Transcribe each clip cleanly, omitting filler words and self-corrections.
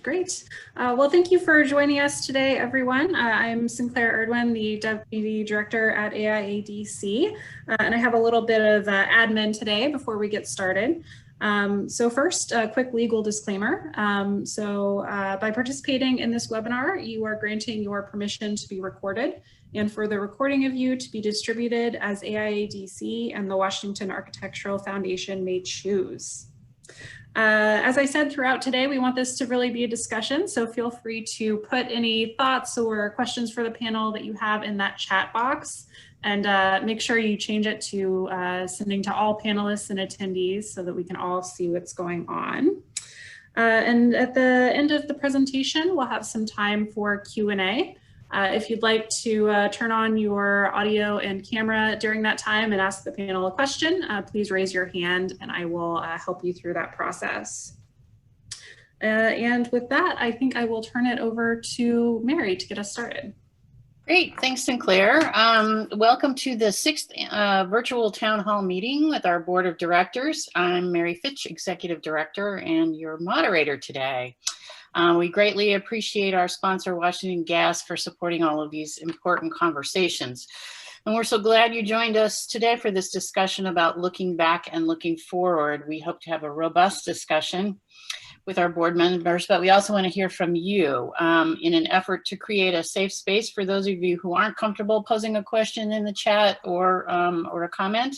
Great. Well, thank you for joining us today, everyone. I'm Sinclair Erdwin, the Deputy Director at AIA-DC, and I have a little bit of admin today before we get started. So first, a quick legal disclaimer. By participating in this webinar, you are granting your permission to be recorded and for the recording of you to be distributed as AIA-DC and the Washington Architectural Foundation may choose. As I said throughout today, we want this to really be a discussion, so feel free to put any thoughts or questions for the panel that you have in that chat box, and make sure you change it to sending to all panelists and attendees so that we can all see what's going on. And at the end of the presentation, we'll have some time for Q&A. If you'd like to turn on your audio and camera during that time and ask the panel a question, please raise your hand and I will help you through that process. And with that, I think I will turn it over to Mary to get us started. Great, thanks Sinclair. Welcome to the 6th virtual town hall meeting with our board of directors. I'm Mary Fitch, Executive Director and your moderator today. We greatly appreciate our sponsor, Washington Gas, for supporting all of these important conversations. And we're so glad you joined us today for this discussion about looking back and looking forward. We hope to have a robust discussion with our board members, but we also want to hear from you in an effort to create a safe space for those of you who aren't comfortable posing a question in the chat or a comment.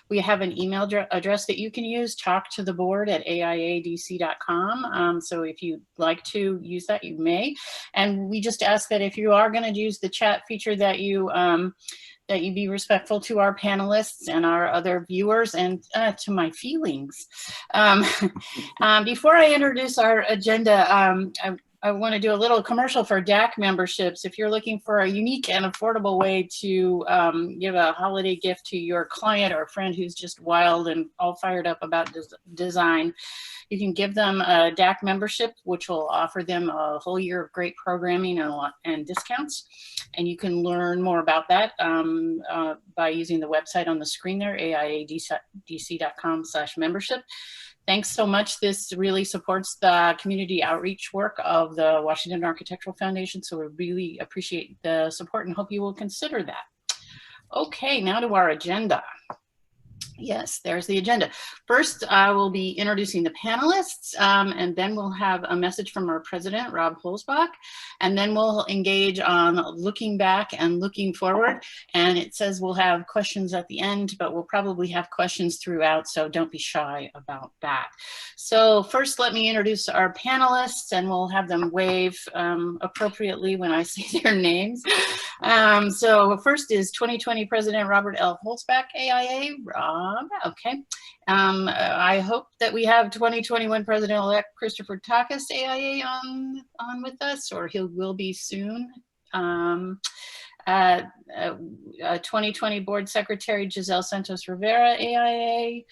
We have an email address that you can use, talktotheboard@aiadc.com. So if you'd like to use that, you may. And we just ask that if you are going to use the chat feature that you be respectful to our panelists and our other viewers and to my feelings. Before I introduce our agenda, I want to do a little commercial for DAC memberships. If you're looking for a unique and affordable way to give a holiday gift to your client or friend who's just wild and all fired up about design, you can give them a DAC membership, which will offer them a whole year of great programming and discounts. And you can learn more about that by using the website on the screen there, aiadc.com/membership. Thanks so much. This really supports the community outreach work of the Washington Architectural Foundation, so we really appreciate the support and hope you will consider that. Okay, now to our agenda. Yes, there's the agenda. First, I will be introducing the panelists, and then we'll have a message from our president, Rob Holzbach, and then we'll engage on looking back and looking forward. And it says we'll have questions at the end, but we'll probably have questions throughout, so don't be shy about that. So first, let me introduce our panelists, and we'll have them wave appropriately when I say their names. So first is 2020 President Robert L. Holzbach, AIA. Rob. Okay. I hope that we have 2021 President-elect Christopher Takis, AIA, on with us, or he will be soon. 2020 Board Secretary Giselle Santos Rivera, AIA,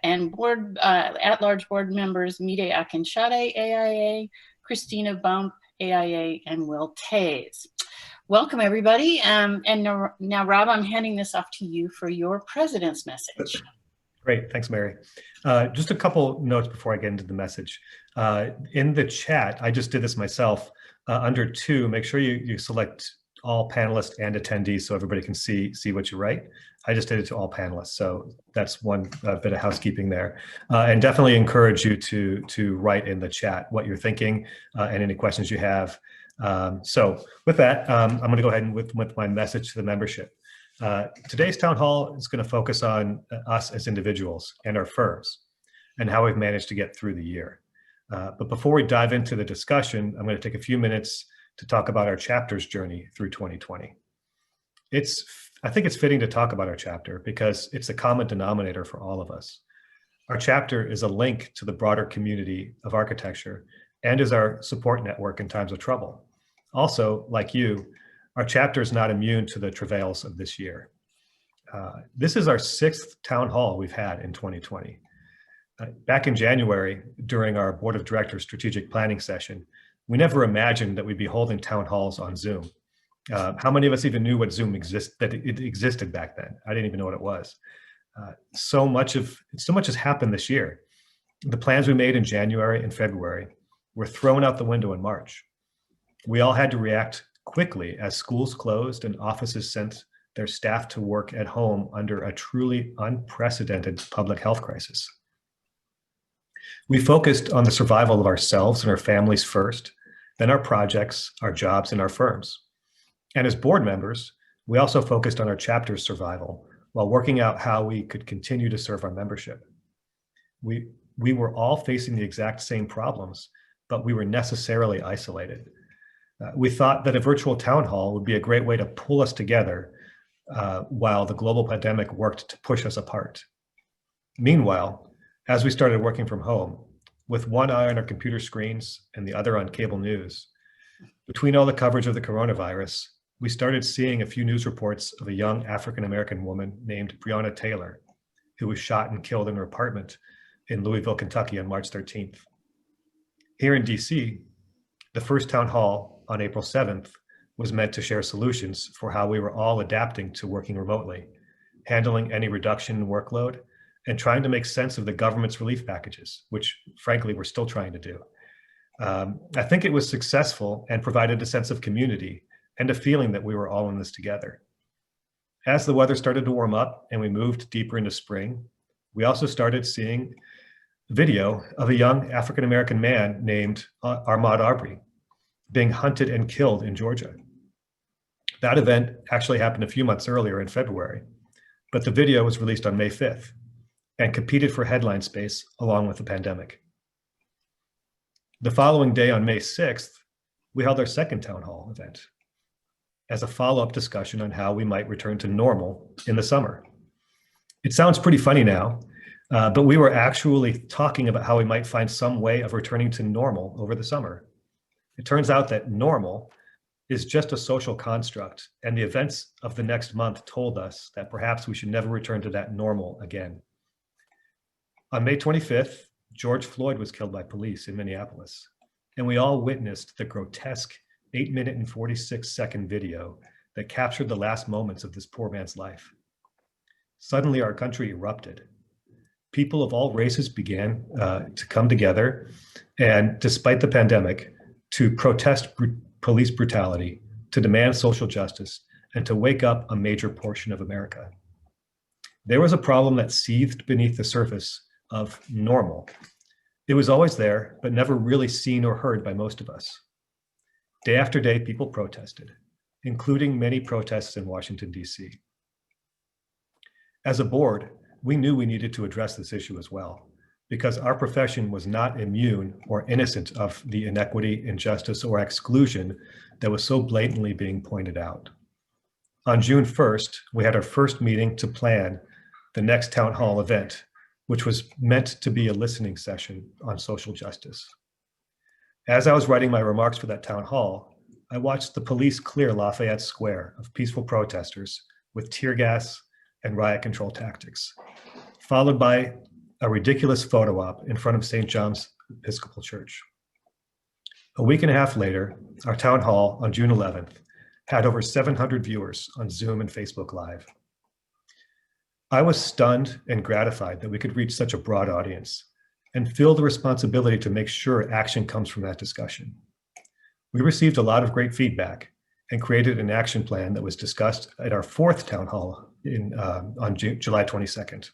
and at-large board members Mide Akinshade, AIA, Christina Bump, AIA, and Will Tays. Welcome, everybody. And now, Rob, I'm handing this off to you for your president's message. Great. Thanks, Mary. Just a couple notes before I get into the message. In the chat, I just did this myself. Under 2, make sure you select all panelists and attendees so everybody can see what you write. I just did it to all panelists. So that's one bit of housekeeping there. And definitely encourage you to write in the chat what you're thinking and any questions you have. So with that, I'm going to go ahead with my message to the membership. Today's town hall is going to focus on us as individuals and our firms and how we've managed to get through the year. But before we dive into the discussion, I'm going to take a few minutes to talk about our chapter's journey through 2020. I think it's fitting to talk about our chapter because it's a common denominator for all of us. Our chapter is a link to the broader community of architecture and is our support network in times of trouble. Also, like you, our chapter is not immune to the travails of this year. This is our 6th town hall we've had in 2020. Back in January, during our Board of Directors strategic planning session, we never imagined that we'd be holding town halls on Zoom. How many of us even knew what Zoom existed back then? I didn't even know what it was. So much has happened this year. The plans we made in January and February were thrown out the window in March. We all had to react quickly as schools closed and offices sent their staff to work at home under a truly unprecedented public health crisis. We focused on the survival of ourselves and our families first, then our projects, our jobs, and our firms. And as board members, we also focused on our chapter's survival while working out how we could continue to serve our membership. We were all facing the exact same problems, but we were necessarily isolated. We thought that a virtual town hall would be a great way to pull us together while the global pandemic worked to push us apart. Meanwhile, as we started working from home, with one eye on our computer screens and the other on cable news, between all the coverage of the coronavirus, we started seeing a few news reports of a young African-American woman named Breonna Taylor, who was shot and killed in her apartment in Louisville, Kentucky on March 13th. Here in DC, the first town hall on April 7th was meant to share solutions for how we were all adapting to working remotely, handling any reduction in workload, and trying to make sense of the government's relief packages, which frankly, we're still trying to do. I think it was successful and provided a sense of community and a feeling that we were all in this together. As the weather started to warm up and we moved deeper into spring, we also started seeing video of a young African-American man named Ahmaud Arbery being hunted and killed in Georgia. That event actually happened a few months earlier in February, but the video was released on May 5th and competed for headline space along with the pandemic. The following day on May 6th, we held our second town hall event as a follow-up discussion on how we might return to normal in the summer. It sounds pretty funny now, but we were actually talking about how we might find some way of returning to normal over the summer. It turns out that normal is just a social construct, and the events of the next month told us that perhaps we should never return to that normal again. On May 25th, George Floyd was killed by police in Minneapolis, and we all witnessed the grotesque 8-minute and 46-second video that captured the last moments of this poor man's life. Suddenly, our country erupted. People of all races began to come together, and despite the pandemic, to protest police brutality, to demand social justice, and to wake up a major portion of America. There was a problem that seethed beneath the surface of normal. It was always there, but never really seen or heard by most of us. Day after day, people protested, including many protests in Washington, D.C. As a board, we knew we needed to address this issue as well, because our profession was not immune or innocent of the inequity, injustice, or exclusion that was so blatantly being pointed out. On June 1st, we had our first meeting to plan the next town hall event, which was meant to be a listening session on social justice. As I was writing my remarks for that town hall, I watched the police clear Lafayette Square of peaceful protesters with tear gas and riot control tactics, followed by a ridiculous photo op in front of St. John's Episcopal Church. A week and a half later, our town hall on June 11th had over 700 viewers on Zoom and Facebook Live. I was stunned and gratified that we could reach such a broad audience and feel the responsibility to make sure action comes from that discussion. We received a lot of great feedback and created an action plan that was discussed at our fourth town hall on July 22nd.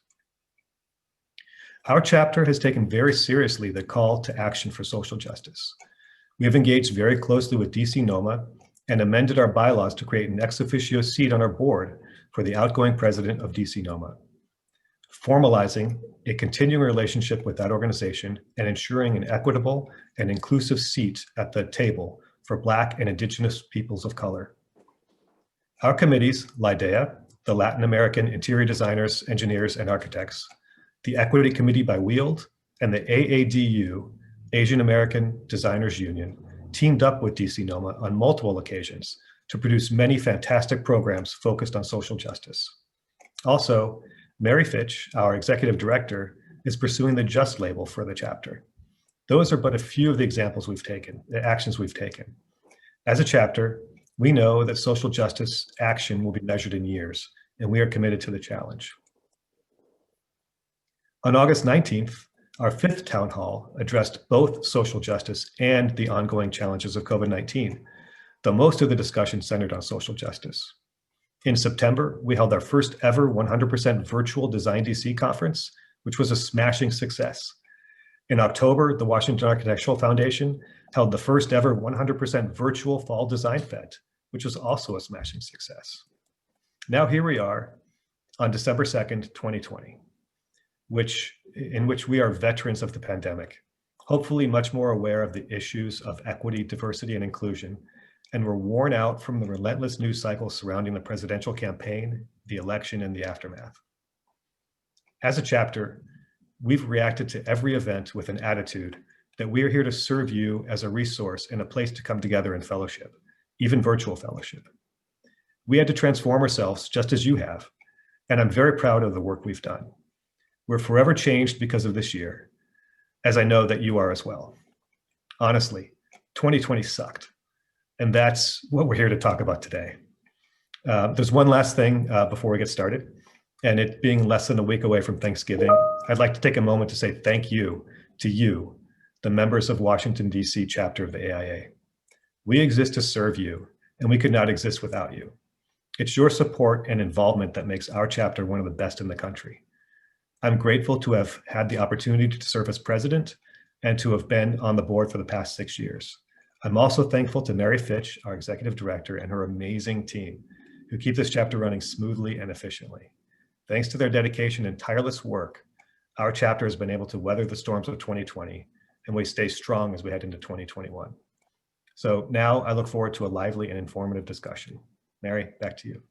Our chapter has taken very seriously the call to action for social justice. We have engaged very closely with DC NOMA and amended our bylaws to create an ex officio seat on our board for the outgoing president of DC NOMA, formalizing a continuing relationship with that organization and ensuring an equitable and inclusive seat at the table for Black and Indigenous peoples of color. Our committees, LIDEA, the Latin American Interior Designers, Engineers, and Architects, the Equity Committee by WIELD, and the AADU, Asian American Designers Union, teamed up with DC NOMA on multiple occasions to produce many fantastic programs focused on social justice. Also, Mary Fitch, our executive director, is pursuing the JUST label for the chapter. Those are but a few of the examples we've taken, the actions we've taken. As a chapter, we know that social justice action will be measured in years, and we are committed to the challenge. On August 19th, Our fifth town hall addressed both social justice and the ongoing challenges of COVID-19, though most of the discussion centered on social justice. In September, we held our first ever 100% virtual Design DC conference, which was a smashing success. In October, the Washington Architectural Foundation held the first ever 100% virtual Fall Design Fest, which was also a smashing success. Now here we are on December 2nd, 2020, in which we are veterans of the pandemic, hopefully much more aware of the issues of equity, diversity, and inclusion, and we're worn out from the relentless news cycle surrounding the presidential campaign, the election, and the aftermath. As a chapter, we've reacted to every event with an attitude that we are here to serve you as a resource and a place to come together in fellowship, even virtual fellowship. We had to transform ourselves just as you have, and I'm very proud of the work we've done. We're forever changed because of this year, as I know that you are as well. Honestly, 2020 sucked. And that's what we're here to talk about today. There's one last thing before we get started, and it being less than a week away from Thanksgiving, I'd like to take a moment to say thank you to you, the members of Washington, DC chapter of the AIA. We exist to serve you, and we could not exist without you. It's your support and involvement that makes our chapter one of the best in the country. I'm grateful to have had the opportunity to serve as president and to have been on the board for the past 6 years. I'm also thankful to Mary Fitch, our executive director, and her amazing team who keep this chapter running smoothly and efficiently. Thanks to their dedication and tireless work, our chapter has been able to weather the storms of 2020, and we stay strong as we head into 2021. So now I look forward to a lively and informative discussion. Mary, back to you.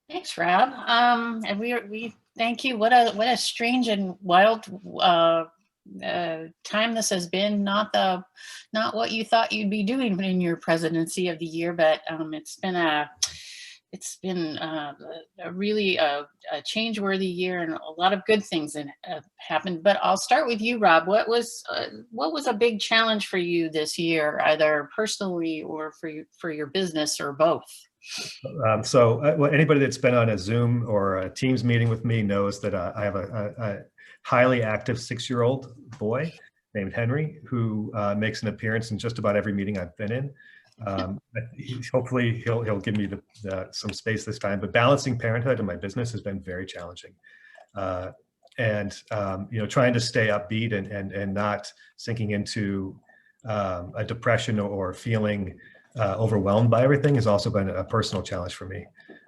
Thanks, Rob. And we thank you. What a strange and wild time this has been. Not what you thought you'd be doing in your presidency of the year, but it's been a really change-worthy year, and a lot of good things that have happened. But I'll start with you, Rob. What was a big challenge for you this year, either personally or for your business, or both? Anybody that's been on a Zoom or a Teams meeting with me knows that I have a highly active 6-year-old boy named Henry who makes an appearance in just about every meeting I've been in. Hopefully he'll give me some space this time, but balancing parenthood and my business has been very challenging. Trying to stay upbeat and not sinking into a depression or feeling overwhelmed by everything has also been a personal challenge for me.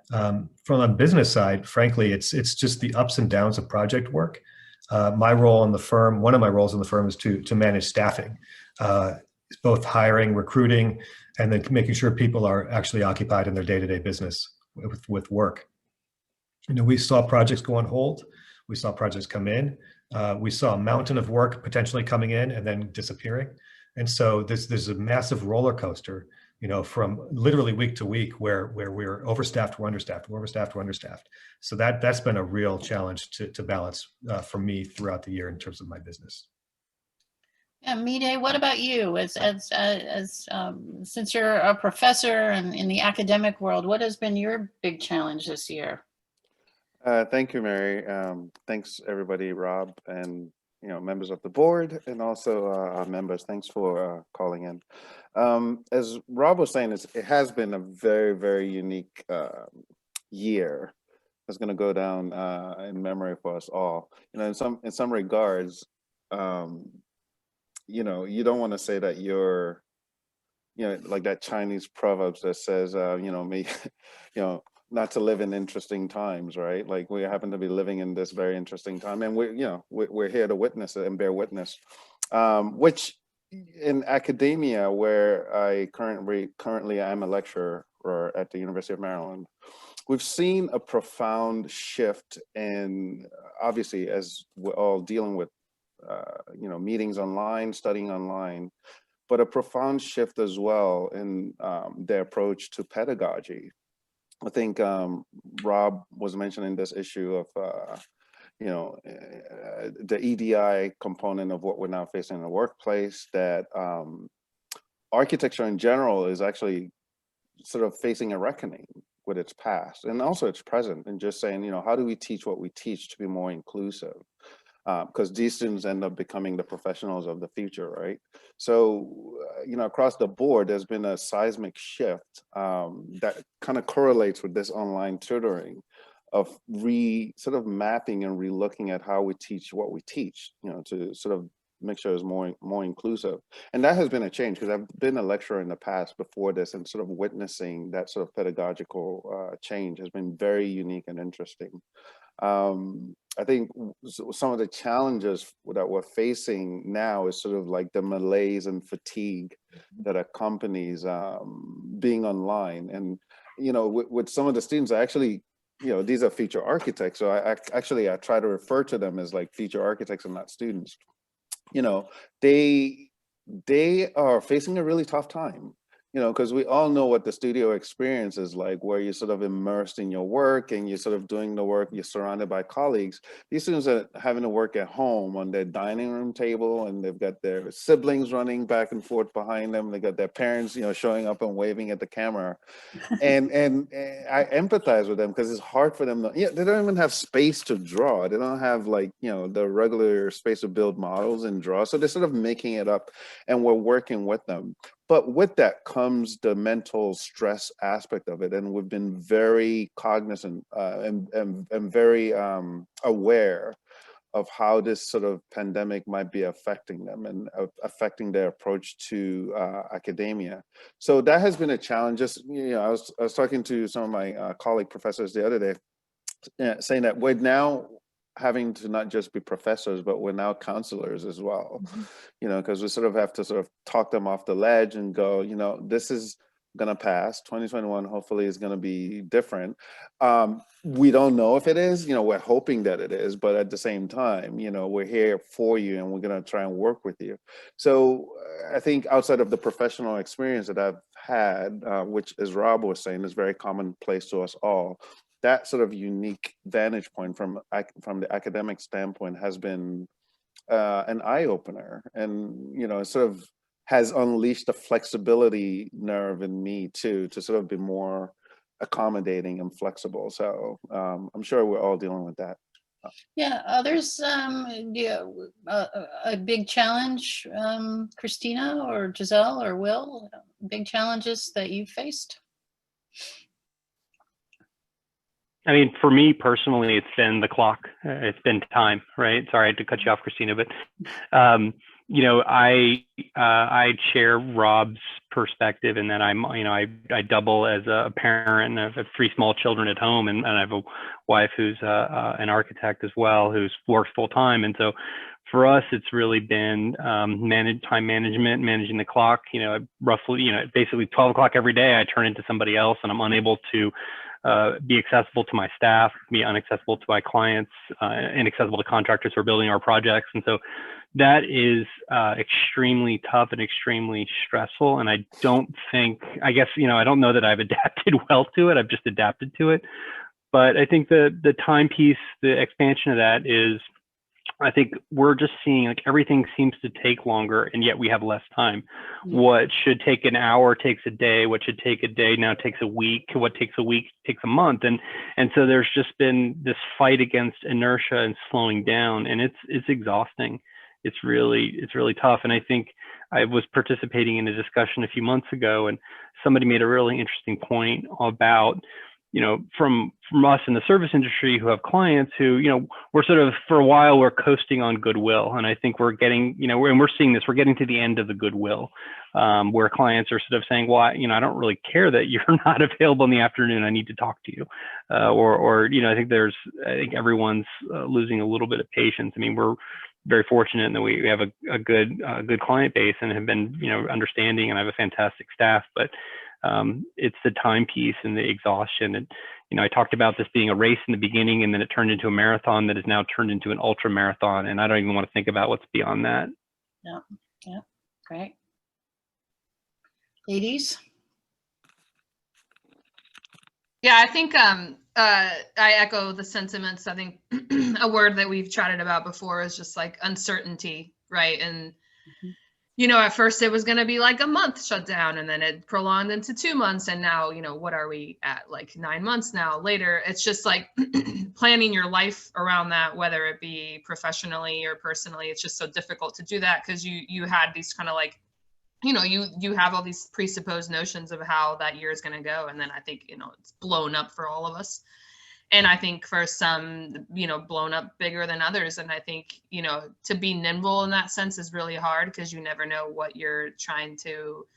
From a business side, frankly, it's just the ups and downs of project work. My role in the firm, one of my roles in the firm is to manage staffing, both hiring, recruiting, and then making sure people are actually occupied in their day-to-day business with work. We saw projects go on hold. We saw projects come in. We saw a mountain of work potentially coming in and then disappearing. And so there's a massive roller coaster, from literally week to week where we're overstaffed, we're understaffed, we're overstaffed, we're understaffed. So that's been a real challenge to balance for me throughout the year in terms of my business. Yeah, Mide, what about you? Since you're a professor and in the academic world, what has been your big challenge this year? Thank you, Mary. Thanks, everybody, Rob, and members of the board, and also our members. Thanks for calling in. As Rob was saying, it has been a very, very unique year. It's going to go down in memory for us all. In some regards, you don't want to say that you're, like that Chinese proverb that says, not to live in interesting times, right? Like, we happen to be living in this very interesting time, and we're here to witness it and bear witness. Which in academia, where I currently am a lecturer at the University of Maryland, we've seen a profound shift in, obviously, as we're all dealing with, meetings online, studying online, but a profound shift as well in their approach to pedagogy. I think Rob was mentioning this issue of, the EDI component of what we're now facing in the workplace, that architecture in general is actually sort of facing a reckoning with its past and also its present, and just saying, how do we teach what we teach to be more inclusive? because these students end up becoming the professionals of the future, right? So, across the board, there's been a seismic shift that kind of correlates with this online tutoring of sort of mapping and relooking at how we teach what we teach, to sort of make sure it's more inclusive. And that has been a change, because I've been a lecturer in the past before this, and sort of witnessing that sort of pedagogical change has been very unique and interesting. I think some of the challenges that we're facing now is sort of like the malaise and fatigue that accompanies being online. And, with some of the students, I actually, these are feature architects. So I try to refer to them as like feature architects and not students. They are facing a really tough time, because we all know what the studio experience is like, where you're sort of immersed in your work and you're sort of doing the work, you're surrounded by colleagues. These students are having to work at home on their dining room table, and they've got their siblings running back and forth behind them. They got their parents, showing up and waving at the camera. And I empathize with them, because it's hard for them to, they don't even have space to draw. They don't have the regular space to build models and draw. So they're sort of making it up, and we're working with them. But with that comes the mental stress aspect of it. And we've been very cognizant and very aware of how this sort of pandemic might be affecting them and affecting their approach to academia. So that has been a challenge. Just, I was talking to some of my colleague professors the other day, saying that we're now having to not just be professors, but we're now counselors as well, because we sort of have to sort of talk them off the ledge and go, this is going to pass. 2021 hopefully is going to be different. We don't know if it is, we're hoping that it is, but at the same time, we're here for you, and we're going to try and work with you. So I think outside of the professional experience that I've had, which, as Rob was saying, is very commonplace to us all, that sort of unique vantage point from the academic standpoint has been an eye-opener, and it sort of has unleashed the flexibility nerve in me too, to sort of be more accommodating and flexible. So I'm sure we're all dealing with that. Yeah, others, a big challenge, Christina or Giselle or Will, big challenges that you've faced? I mean, for me personally, it's been the clock. It's been time, right? Sorry, I had to cut you off, Christina, but I share Rob's perspective, in that I double as a parent, and I have 3 small children at home, and I have a wife who's an architect as well, who's works full time, and so for us, it's really been time management, managing the clock. Roughly, basically 12 o'clock every day, I turn into somebody else, and I'm unable to be accessible to my staff, be inaccessible to my clients, inaccessible to contractors who are building our projects. And so that is extremely tough and extremely stressful. And I don't think, I don't know that I've adapted well to it. I've just adapted to it. But I think the time piece, the expansion of that is, I think we're just seeing like everything seems to take longer, and yet we have less time. Yeah. What should take an hour takes a day. What should take a day now takes a week. What takes a week takes a month. And so there's just been this fight against inertia and slowing down, and it's exhausting. It's really tough. And I think I was participating in a discussion a few months ago, and somebody made a really interesting point about, from us in the service industry who have clients who, we're sort of, for a while, we're coasting on goodwill. And I think we're getting, and we're seeing this, we're getting to the end of the goodwill, where clients are sort of saying, well, I don't really care that you're not available in the afternoon. I need to talk to you. I think everyone's losing a little bit of patience. I mean, we're very fortunate in that we have a good client base and have been, understanding, and I have a fantastic staff, but it's the time piece and the exhaustion. And, I talked about this being a race in the beginning, and then it turned into a marathon that has now turned into an ultra marathon. And I don't even want to think about what's beyond that. Yeah. Great. Ladies? Yeah, I think I echo the sentiments. I think a word that we've chatted about before is just like uncertainty, right? And you know, at first it was going to be like a month shutdown, and then it prolonged into 2 months. And now, you know, what are we at, like 9 months now later? It's just like planning your life around that, whether it be professionally or personally. It's just so difficult to do that because you had these kind of like, you know, you have all these presupposed notions of how that year is going to go. And then I think, you know, it's blown up for all of us. And I think for some, you know, blown up bigger than others. And I think, you know, to be nimble in that sense is really hard because you never know what you're trying to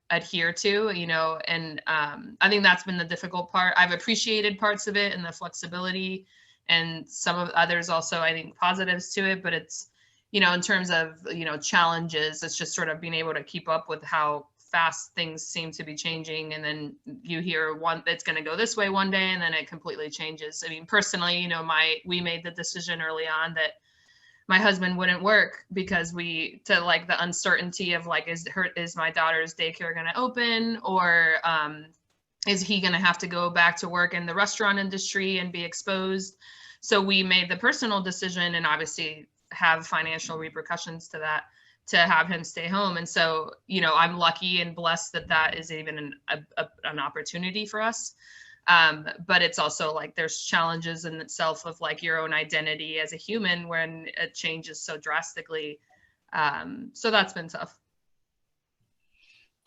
adhere to, you know, and I think that's been the difficult part. I've appreciated parts of it and the flexibility, and some of others also, I think, positives to it, but it's, you know, in terms of, you know, challenges, it's just sort of being able to keep up with how fast things seem to be changing. And then you hear one that's going to go this way one day and then it completely changes. I mean, personally, you know, we made the decision early on that my husband wouldn't work because to like the uncertainty of like, is my daughter's daycare going to open, or is he going to have to go back to work in the restaurant industry and be exposed? So we made the personal decision, and obviously have financial repercussions to that, to have him stay home. And so, you know, I'm lucky and blessed that that is even an opportunity for us. But it's also like there's challenges in itself of like your own identity as a human when it changes so drastically. So that's been tough.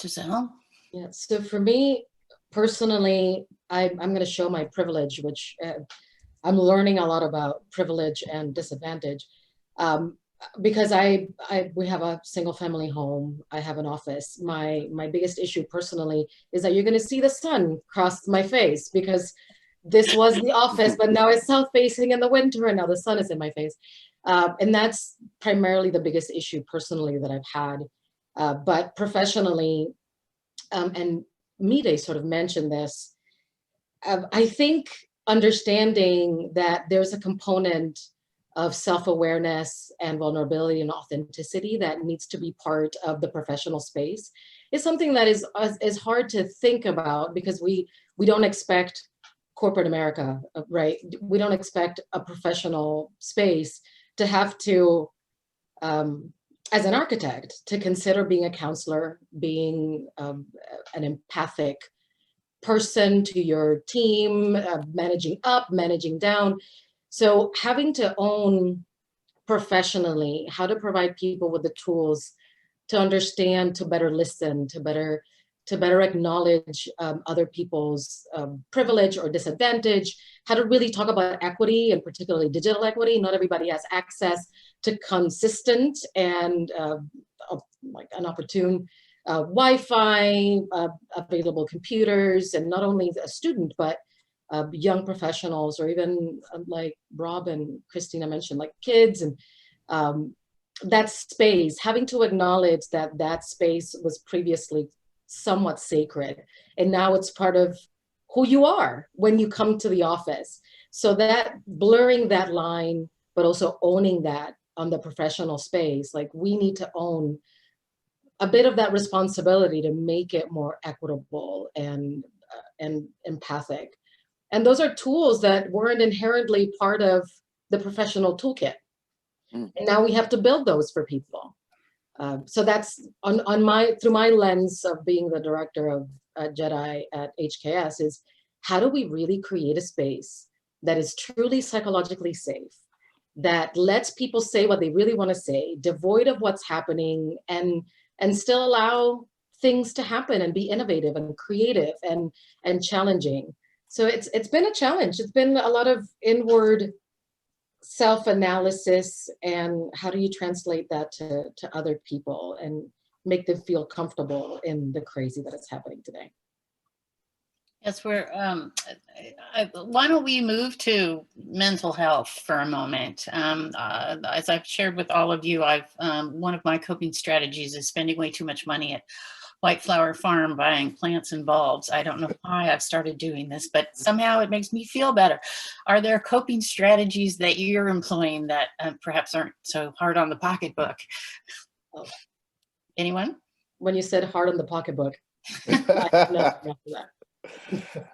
Giselle? Yeah, so for me personally, I'm going to show my privilege, which I'm learning a lot about privilege and disadvantage. Because we have a single family home, I have an office. My biggest issue personally is that you're going to see the sun cross my face, because this was the office, but now it's south facing in the winter, and now the sun is in my face. And that's primarily the biggest issue personally that I've had. But professionally, and Mide sort of mentioned this, I think understanding that there's a component of self-awareness and vulnerability and authenticity that needs to be part of the professional space is something that is hard to think about, because we don't expect corporate America, right? We don't expect a professional space to have to, as an architect, to consider being a counselor, being an empathic person to your team, managing up, managing down. So having to own professionally how to provide people with the tools to understand, to better listen, to better acknowledge other people's privilege or disadvantage, how to really talk about equity, and particularly digital equity. Not everybody has access to consistent and like an opportune Wi-Fi, available computers, and not only a student, but young professionals, or even like Rob and Christina mentioned, like kids. And that space, having to acknowledge that that space was previously somewhat sacred, and now it's part of who you are when you come to the office. So that blurring that line, but also owning that on the professional space, like we need to own a bit of that responsibility to make it more equitable and empathic. And those are tools that weren't inherently part of the professional toolkit. And now we have to build those for people. So that's through my lens of being the director of JEDI at HKS, is how do we really create a space that is truly psychologically safe, that lets people say what they really want to say, devoid of what's happening, and still allow things to happen and be innovative and creative and challenging. So it's been a challenge. It's been a lot of inward self-analysis, and how do you translate that to other people and make them feel comfortable in the crazy that is happening today. Yes, why don't we move to mental health for a moment? As I've shared with all of you, one of my coping strategies is spending way too much money at White Flower Farm buying plants and bulbs. I don't know why I've started doing this, but somehow it makes me feel better. Are there coping strategies that you're employing that perhaps aren't so hard on the pocketbook? Oh. Anyone? When you said hard on the pocketbook,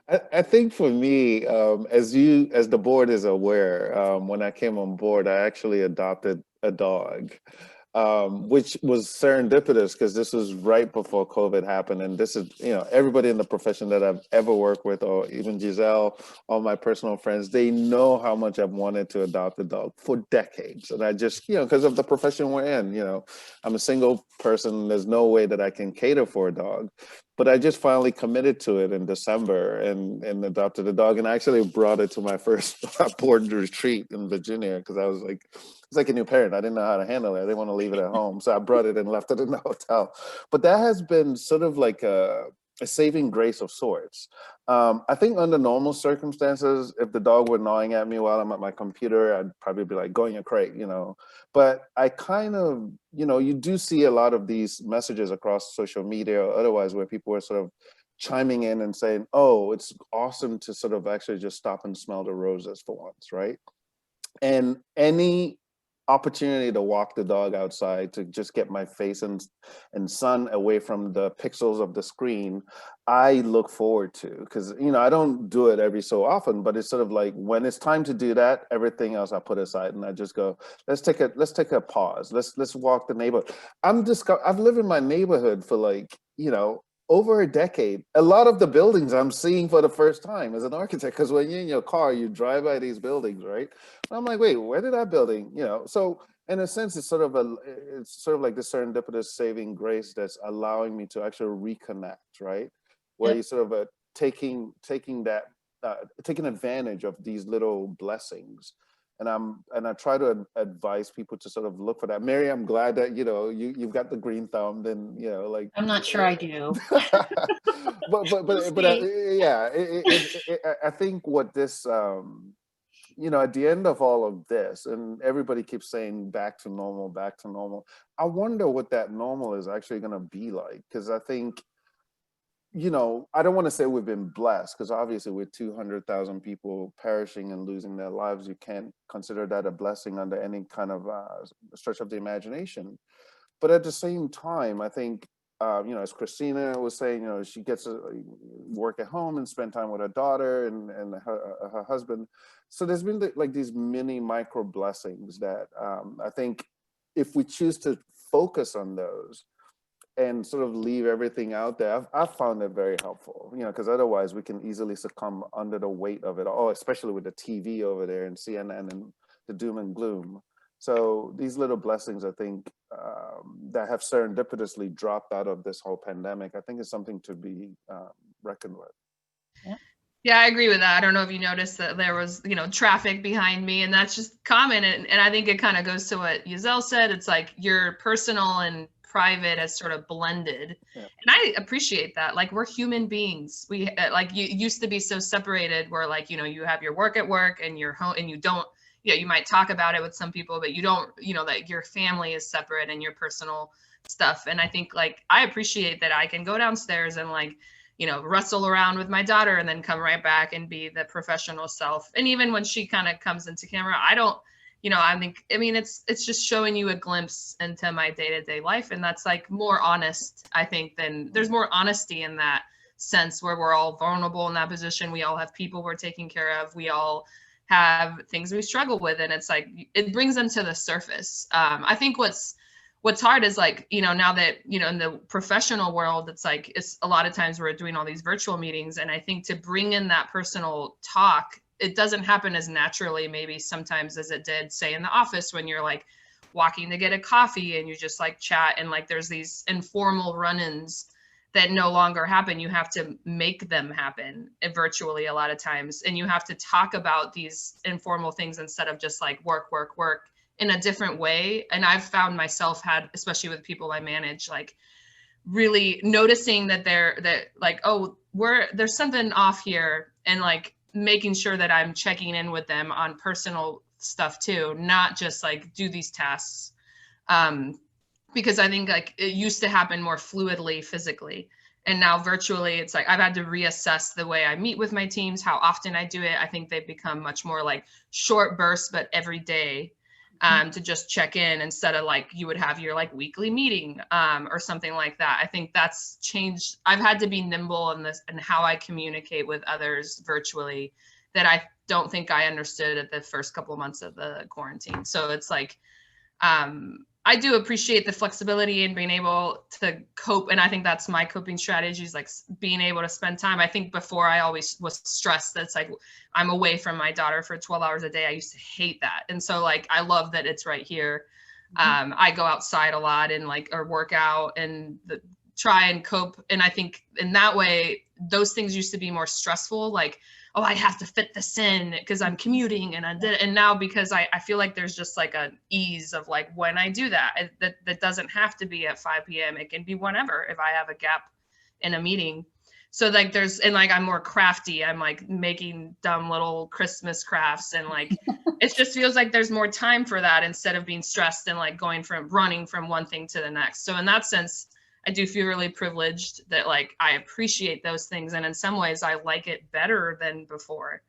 I think for me, as the board is aware, when I came on board, I actually adopted a dog. which was serendipitous because this was right before COVID happened. And this is, everybody in the profession that I've ever worked with, or even Giselle, all my personal friends, they know how much I've wanted to adopt a dog for decades. And I just, because of the profession we're in, I'm a single person. There's no way that I can cater for a dog. But I just finally committed to it in December and adopted a dog, and I actually brought it to my first board retreat in Virginia because I was like, it's like a new parent. I didn't know how to handle it. I didn't want to leave it at home. So I brought it and left it in the hotel. But that has been sort of like a saving grace of sorts. I think under normal circumstances, if the dog were gnawing at me while I'm at my computer, I'd probably be like, go in your crate, But I kind of, you do see a lot of these messages across social media or otherwise where people are sort of chiming in and saying, oh, it's awesome to sort of actually just stop and smell the roses for once, right? And any opportunity to walk the dog outside, to just get my face and sun away from the pixels of the screen, I look forward to, because I don't do it every so often, but it's sort of like when it's time to do that, everything else I put aside and I just go, let's take a pause, let's walk the neighborhood. I've lived in my neighborhood for like over a decade. A lot of the buildings I'm seeing for the first time as an architect, because when you're in your car, you drive by these buildings, right? And I'm like, wait, where did that building, So in a sense, it's sort of like the serendipitous saving grace that's allowing me to actually reconnect, right? Where you sort of taking advantage of these little blessings. And I try to advise people to sort of look for that. Mary, I'm glad that you've got the green thumb. Then like I'm not sure I do. but yeah, I think what this at the end of all of this, and everybody keeps saying back to normal, back to normal. I wonder what that normal is actually going to be like, because I think I don't want to say we've been blessed, because obviously with 200,000 people perishing and losing their lives, you can't consider that a blessing under any kind of stretch of the imagination. But at the same time, I think, as Christina was saying, she gets to work at home and spend time with her daughter and her husband. So there's been like these mini micro blessings that I think if we choose to focus on those and sort of leave everything out there, I've found it very helpful, because otherwise we can easily succumb under the weight of it all, especially with the TV over there and CNN and the doom and gloom. So these little blessings, I think, that have serendipitously dropped out of this whole pandemic, I think is something to be reckoned with. Yeah, I agree with that. I don't know if you noticed that there was, traffic behind me, and that's just common. And I think it kind of goes to what Giselle said. It's like your personal and private has sort of blended. Yeah. And I appreciate that. Like, we're human beings. We like, you used to be so separated where like, you have your work at work and your home, and you don't, you might talk about it with some people, but you don't, that your family is separate and your personal stuff. And I think like, I appreciate that I can go downstairs and like, wrestle around with my daughter and then come right back and be the professional self. And even when she kind of comes into camera, I don't, it's just showing you a glimpse into my day-to-day life. And that's like more honest, I think, than there's more honesty in that sense where we're all vulnerable in that position. We all have people we're taking care of. We all have things we struggle with. And it's like, it brings them to the surface. I think what's hard is like, now that, in the professional world, it's like, it's a lot of times we're doing all these virtual meetings. And I think to bring in that personal talk, it doesn't happen as naturally maybe sometimes as it did, say, in the office when you're like walking to get a coffee and you just like chat and like there's these informal run-ins that no longer happen. You have to make them happen virtually a lot of times. And you have to talk about these informal things instead of just like work in a different way. And I've found myself especially with people I manage, like really noticing that there's something off here, and like making sure that I'm checking in with them on personal stuff too, not just like do these tasks. Because I think like it used to happen more fluidly physically. And now virtually, it's like I've had to reassess the way I meet with my teams, how often I do it. I think they've become much more like short bursts, but every day. To just check in instead of like you would have your like weekly meeting or something like that. I think that's changed. I've had to be nimble in this and how I communicate with others virtually that I don't think I understood at the first couple of months of the quarantine. So it's like, I I do appreciate the flexibility and being able to cope. And I think that's my coping strategies, like being able to spend time. I think before I always was stressed that's like I'm away from my daughter for 12 hours a day. I used to hate that. And so like, I love that it's right here. I go outside a lot and like, or work out and try and cope. And I think in that way, those things used to be more stressful. Like, oh, I have to fit this in because I'm commuting and I did it. And now because I feel like there's just like an ease of like when I do that, that doesn't have to be at 5 p.m. It can be whenever if I have a gap in a meeting. So like there's, and like I'm more crafty. I'm like making dumb little Christmas crafts and like, it just feels like there's more time for that instead of being stressed and like running from one thing to the next. So in that sense, I do feel really privileged that like I appreciate those things. And in some ways I like it better than before.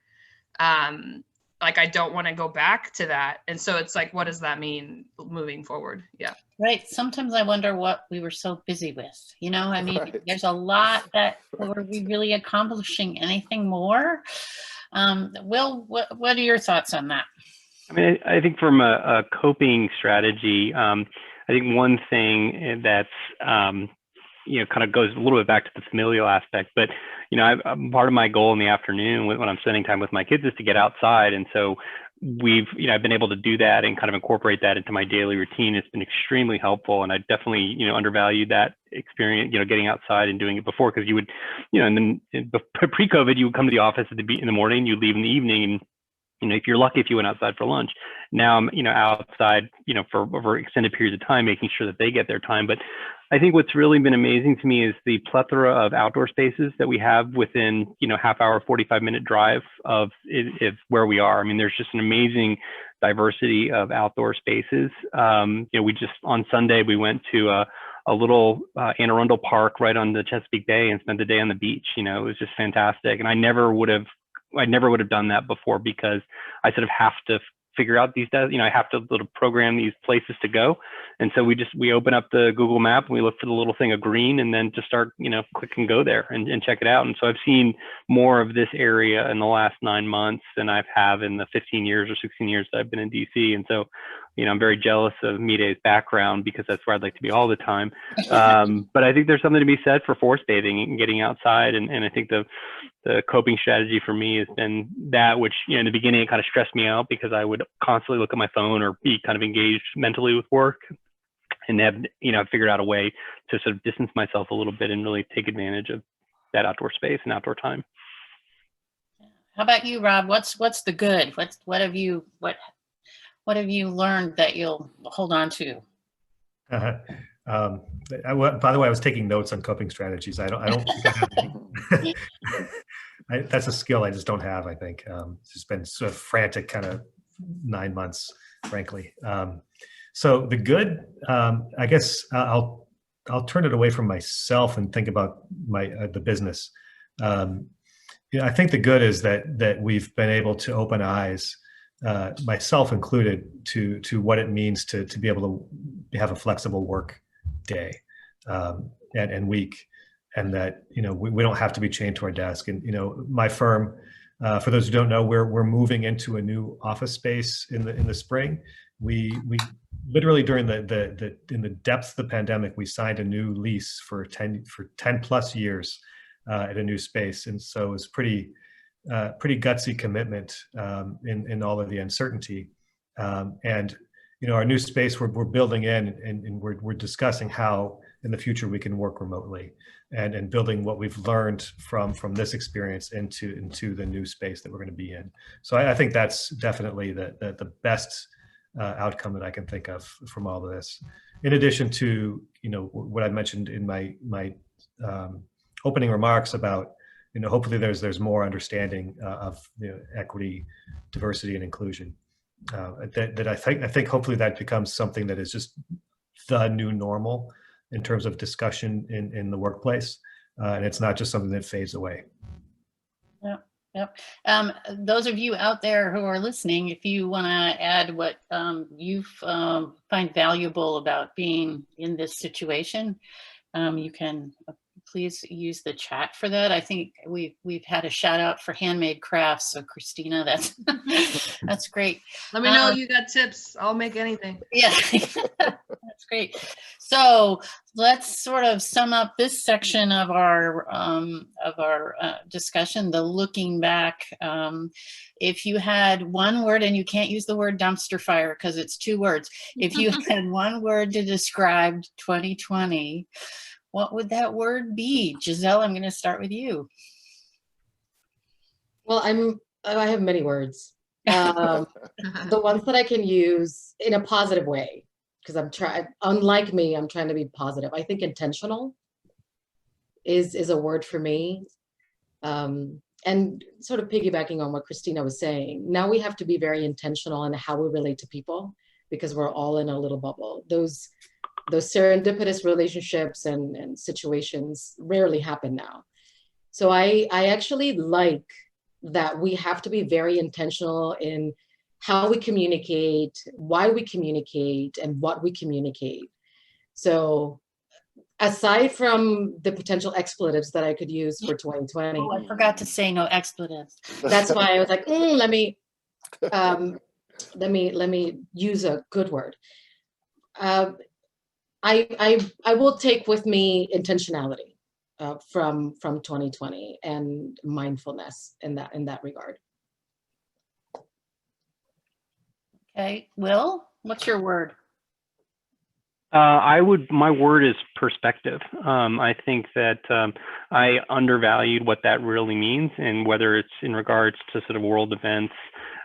Like I don't want to go back to that. And so it's like, what does that mean moving forward? Yeah. Right. Sometimes I wonder what we were so busy with, you know, I mean, Right. there's a lot that were we really accomplishing anything more? Will, what are your thoughts on that? I mean, I think from a coping strategy, I think one thing that's, you know, kind of goes a little bit back to the familial aspect, but, you know, part of my goal in the afternoon when I'm spending time with my kids is to get outside. And so I've been able to do that and kind of incorporate that into my daily routine. It's been extremely helpful. And I definitely, you know, undervalued that experience, you know, getting outside and doing it before, because you would, you know, and then pre-COVID, you would come to the office in the morning, you leave in the evening, and you know, if you're lucky, if you went outside for lunch. Now I'm, you know, outside, you know, for over extended periods of time, making sure that they get their time. But I think what's really been amazing to me is the plethora of outdoor spaces that we have within, you know, half hour, 45-minute drive of where we are. I mean, there's just an amazing diversity of outdoor spaces. You know, we just on Sunday, we went to a little Anne Arundel Park right on the Chesapeake Bay and spent the day on the beach. You know, it was just fantastic. And I never would have done that before, because I sort of have to figure out these, you know, I have to program these places to go. And so we open up the Google map and we look for the little thing of green and then just start, you know, click and go there and check it out. And so I've seen more of this area in the last 9 months than I've have in the 15 years or 16 years that I've been in DC. And so, you know, I'm very jealous of Mire's background, because that's where I'd like to be all the time. But I think there's something to be said for forest bathing and getting outside. And I think the coping strategy for me has been that, which, you know, in the beginning, it kind of stressed me out because I would constantly look at my phone or be kind of engaged mentally with work, and have, you know, figured out a way to sort of distance myself a little bit and really take advantage of that outdoor space and outdoor time. How about you, Rob? What's the good? What have you learned that you'll hold on to? By the way, I was taking notes on coping strategies. I don't think I have that's a skill I just don't have, I think. It's just been sort of frantic kind of 9 months, frankly. So the good, I guess I'll turn it away from myself and think about the business. You know, I think the good is that we've been able to open eyes, myself included, to what it means to be able to have a flexible work day and week, and that, you know, we don't have to be chained to our desk. And, you know, my firm, for those who don't know, we're moving into a new office space in the spring. We literally during in the depths of the pandemic, we signed a new lease for 10 plus years at a new space, and so it was pretty gutsy commitment in all of the uncertainty. And, you know, our new space we're building in, and we're discussing how in the future we can work remotely, and building what we've learned from this experience into the new space that we're going to be in. So I think that's definitely the best outcome that I can think of from all of this. In addition to, you know, what I mentioned in my opening remarks about, you know, hopefully there's more understanding of, you know, equity, diversity, and inclusion. That I think hopefully that becomes something that is just the new normal in terms of discussion in the workplace, and it's not just something that fades away. Yeah. Yep. Those of you out there who are listening, if you want to add what you find valuable about being in this situation, you can please use the chat for that. I think we've had a shout out for handmade crafts. So Christina, that's great. Let me know you got tips. I'll make anything. Yeah. That's great. So let's sort of sum up this section of our discussion, the looking back. If you had one word, and you can't use the word dumpster fire because it's 2 words. If you had one word to describe 2020, what would that word be? Giselle, I'm going to start with you. Well, I have many words. The ones that I can use in a positive way, because unlike me, I'm trying to be positive. I think intentional is a word for me. And sort of piggybacking on what Christina was saying, now we have to be very intentional in how we relate to people, because we're all in a little bubble. Those serendipitous relationships and situations rarely happen now. So I actually like that we have to be very intentional in how we communicate, why we communicate, and what we communicate. So aside from the potential expletives that I could use for 2020. Oh, I forgot to say no expletives. That's why I was like, let me use a good word. I will take with me intentionality from 2020 and mindfulness in that regard. Okay, Will, what's your word? My word is perspective. I think that I undervalued what that really means, and whether it's in regards to sort of world events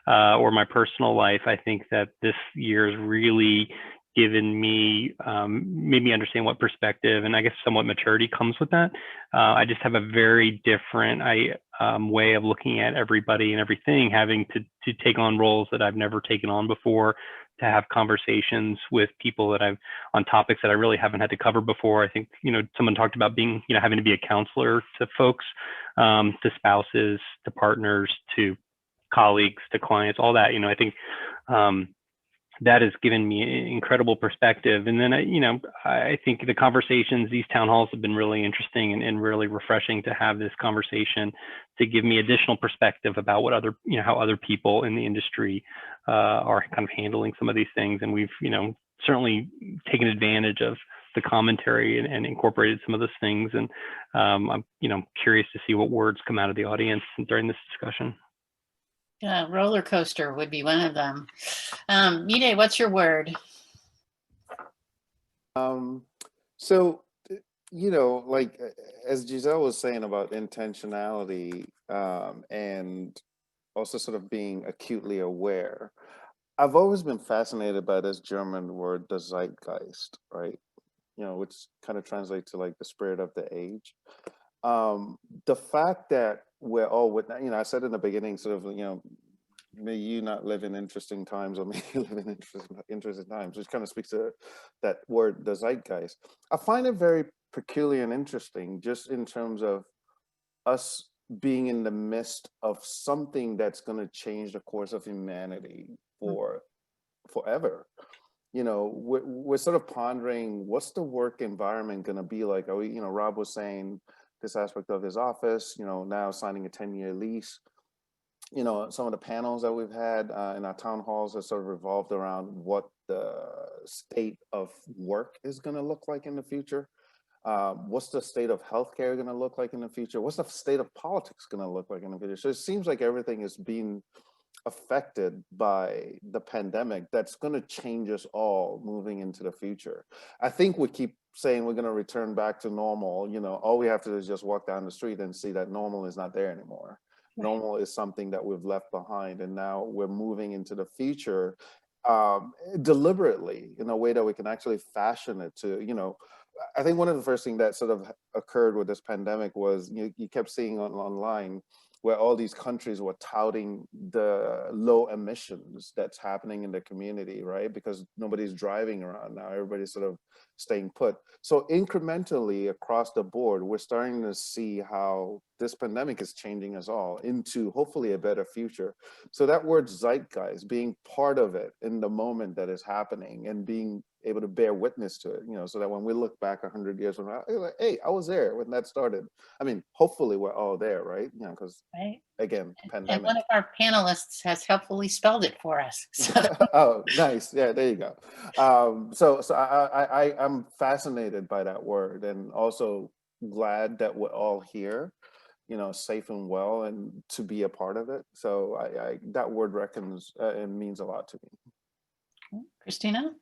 or my personal life, I think that this year has really given me, made me understand what perspective and I guess somewhat maturity comes with that. I just have a very different way of looking at everybody and everything, having to take on roles that I've never taken on before, to have conversations with people that on topics that I really haven't had to cover before. I think, someone talked about being, having to be a counselor to folks, to spouses, to partners, to colleagues, to clients, all that, I think that has given me incredible perspective. And then, I think the conversations, these town halls have been really interesting and really refreshing to have this conversation to give me additional perspective about what how other people in the industry are kind of handling some of these things. And we've, certainly taken advantage of the commentary and incorporated some of those things. And I'm, curious to see what words come out of the audience during this discussion. Yeah, roller coaster would be one of them. Mide, what's your word? So, like as Giselle was saying about intentionality and also sort of being acutely aware, I've always been fascinated by this German word, the Zeitgeist, right? Which kind of translates to like the spirit of the age. The fact that we're all with, I said in the beginning, sort of, may you not live in interesting times, or may you live in interesting times, which kind of speaks to that word, the zeitgeist. I find it very peculiar and interesting, just in terms of us being in the midst of something that's going to change the course of humanity for forever. We're sort of pondering, what's the work environment going to be like? Are we, Rob was saying this aspect of his office, now signing a 10-year lease. Some of the panels that we've had in our town halls have sort of revolved around what the state of work is going to look like in the future. What's the state of healthcare going to look like in the future? What's the state of politics going to look like in the future? So it seems like everything is being affected by the pandemic that's going to change us all moving into the future. I think we keep saying we're going to return back to normal. All we have to do is just walk down the street and see that normal is not there anymore. Right. Normal is something that we've left behind, and now we're moving into the future deliberately in a way that we can actually fashion it to, I think one of the first things that sort of occurred with this pandemic was you kept seeing online where all these countries were touting the low emissions that's happening in the community, right? Because nobody's driving around now, everybody's sort of staying put. So incrementally across the board, we're starting to see how this pandemic is changing us all into hopefully a better future. So that word zeitgeist, being part of it in the moment that is happening and being able to bear witness to it, so that when we look back 100 years from now, like, hey, I was there when that started. I mean, hopefully we're all there, right? Because Right. again, pandemic. And one of our panelists has helpfully spelled it for us. So. Oh, nice. Yeah, there you go. So I'm fascinated by that word, and also glad that we're all here, safe and well, and to be a part of it. So that word reckons and means a lot to me. Christina?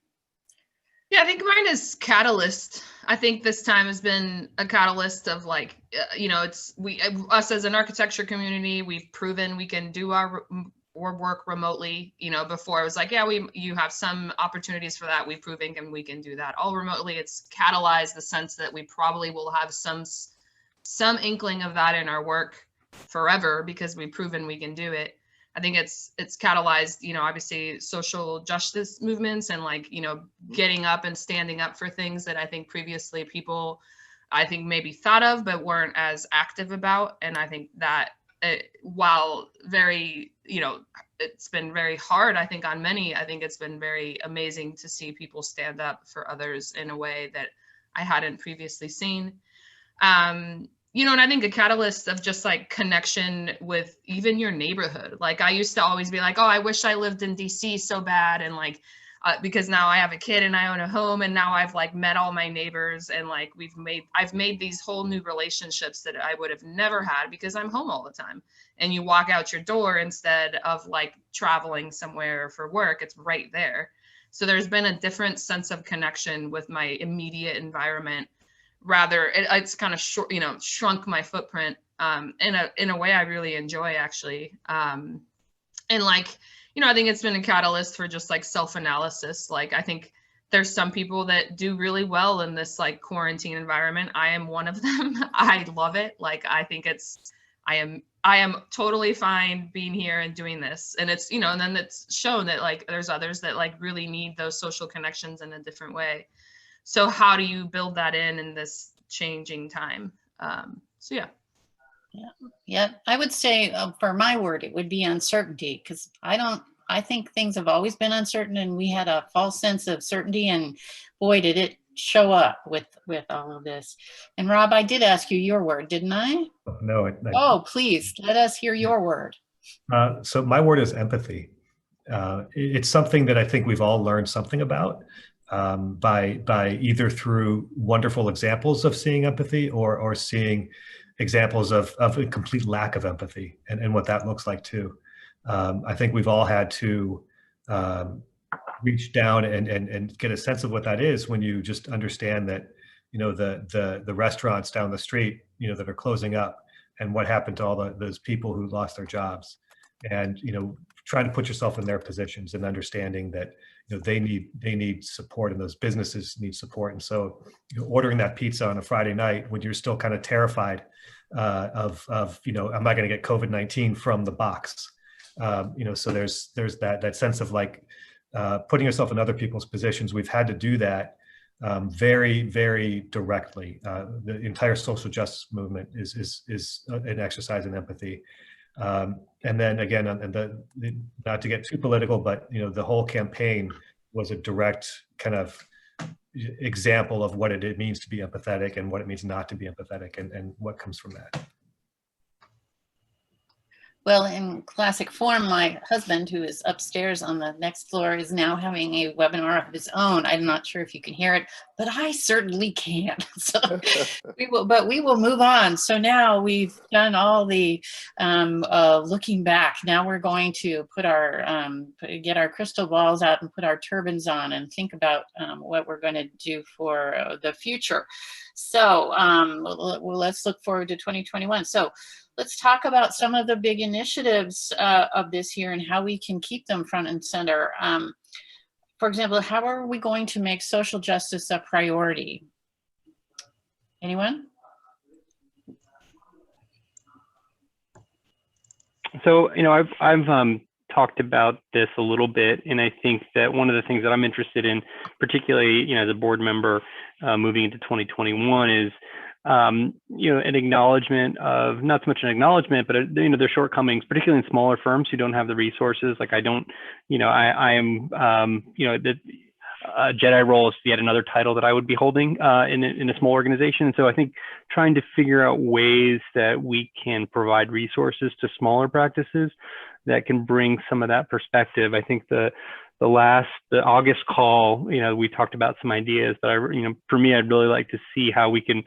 Yeah, I think mine is catalyst. I think this time has been a catalyst of like, it's us as an architecture community, we've proven we can do our work remotely. Before it was like, yeah, you have some opportunities for that. We've proven we can do that all remotely. It's catalyzed the sense that we probably will have some inkling of that in our work forever because we've proven we can do it. I think it's catalyzed, obviously social justice movements and like, getting up and standing up for things that I think previously people, maybe thought of, but weren't as active about. And I think that while very, it's been very hard, I think on many, I think it's been very amazing to see people stand up for others in a way that I hadn't previously seen. And I think a catalyst of just like connection with even your neighborhood. Like I used to always be like, oh, I wish I lived in DC so bad. And like, because now I have a kid and I own a home and now I've like met all my neighbors and like I've made these whole new relationships that I would have never had because I'm home all the time. And you walk out your door instead of like traveling somewhere for work, it's right there. So there's been a different sense of connection with my immediate environment. Rather, it's kind of shrunk my footprint in a way I really enjoy actually. And like, I think it's been a catalyst for just like self-analysis. Like I think there's some people that do really well in this like quarantine environment. I am one of them. I love it. Like I think I am totally fine being here and doing this. And it's, and then it's shown that like there's others that like really need those social connections in a different way. So how do you build that in this changing time? So yeah. Yeah, I would say for my word, it would be uncertainty, because I think things have always been uncertain and we had a false sense of certainty, and boy, did it show up with all of this. And Rob, I did ask you your word, didn't I? No. Oh, please let us hear your word. So my word is empathy. It's something that I think we've all learned something about. By either through wonderful examples of seeing empathy or seeing examples of a complete lack of empathy and what that looks like too. I think we've all had to reach down and get a sense of what that is when you just understand that, the restaurants down the street, that are closing up, and what happened to all those people who lost their jobs, and, trying to put yourself in their positions and understanding that, they need support and those businesses need support. And so ordering that pizza on a Friday night when you're still kind of terrified of am I going to get COVID-19 from the box? So there's that sense of like putting yourself in other people's positions. We've had to do that very, very directly. The entire social justice movement is an exercise in empathy. And then again, not to get too political, but the whole campaign was a direct kind of example of what it means to be empathetic and what it means not to be empathetic, and what comes from that. Well, in classic form, my husband, who is upstairs on the next floor, is now having a webinar of his own. I'm not sure if you can hear it, but I certainly can. So we will move on. So now we've done all the looking back. Now we're going to get our crystal balls out and put our turbans on and think about what we're going to do for the future. So let's look forward to 2021. So let's talk about some of the big initiatives of this year and how we can keep them front and center. For example, how are we going to make social justice a priority? Anyone? So, I've talked about this a little bit, and I think that one of the things that I'm interested in, particularly, as a board member moving into 2021, is an acknowledgement of, not so much an acknowledgement, but their shortcomings, particularly in smaller firms who don't have the resources. Like I am, a Jedi role is yet another title that I would be holding in a small organization. And so I think trying to figure out ways that we can provide resources to smaller practices that can bring some of that perspective. I think the August call, we talked about some ideas, but for me, I'd really like to see how we can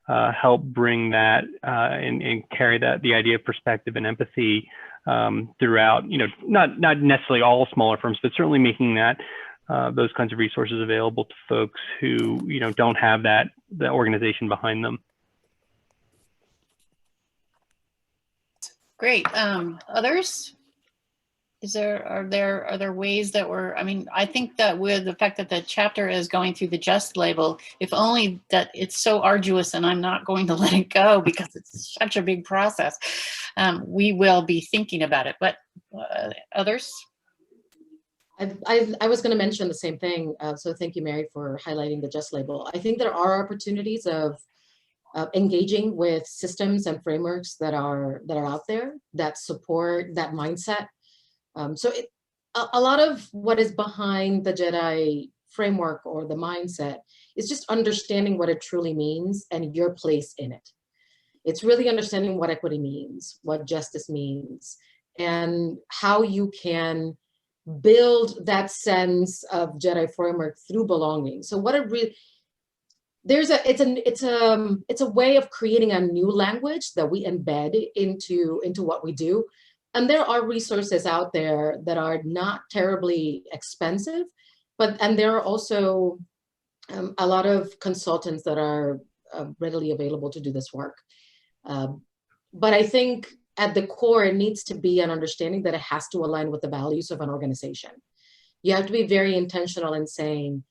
help bring that and carry the idea of perspective and empathy throughout, not necessarily all smaller firms, but certainly making that those kinds of resources available to folks who, don't have the organization behind them. Great. Others? Are there ways that I think that with the fact that the chapter is going through the JUST label, if only that it's so arduous and I'm not going to let it go because it's such a big process, we will be thinking about it. But others? I was going to mention the same thing. So thank you, Mary, for highlighting the JUST label. I think there are opportunities of engaging with systems and frameworks that are out there that support that mindset. So a lot of what is behind the Jedi framework or the mindset is just understanding what it truly means and your place in it. It's really understanding what equity means, what justice means, and how you can build that sense of Jedi framework through belonging. So what it really, it's a way of creating a new language that we embed into what we do. And there are resources out there that are not terribly expensive, and there are also a lot of consultants that are readily available to do this work. But I think at the core, it needs to be an understanding that it has to align with the values of an organization. You have to be very intentional in saying,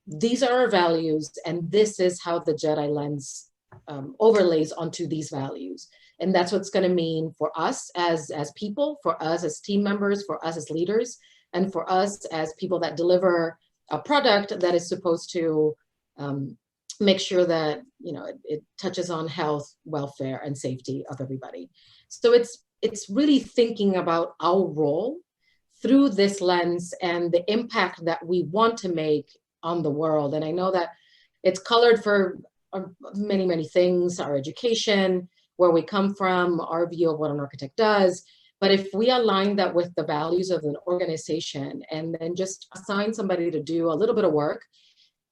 these are our values, and this is how the Jedi lens overlays onto these values. And that's what's going to mean for us as people, for us as team members, for us as leaders, and for us as people that deliver a product that is supposed to make sure that it touches on health, welfare, and safety of everybody. So it's really thinking about our role through this lens and the impact that we want to make on the world. And I know that it's colored for many, many things, our education, where we come from, our view of what an architect does. But if we align that with the values of an organization and then just assign somebody to do a little bit of work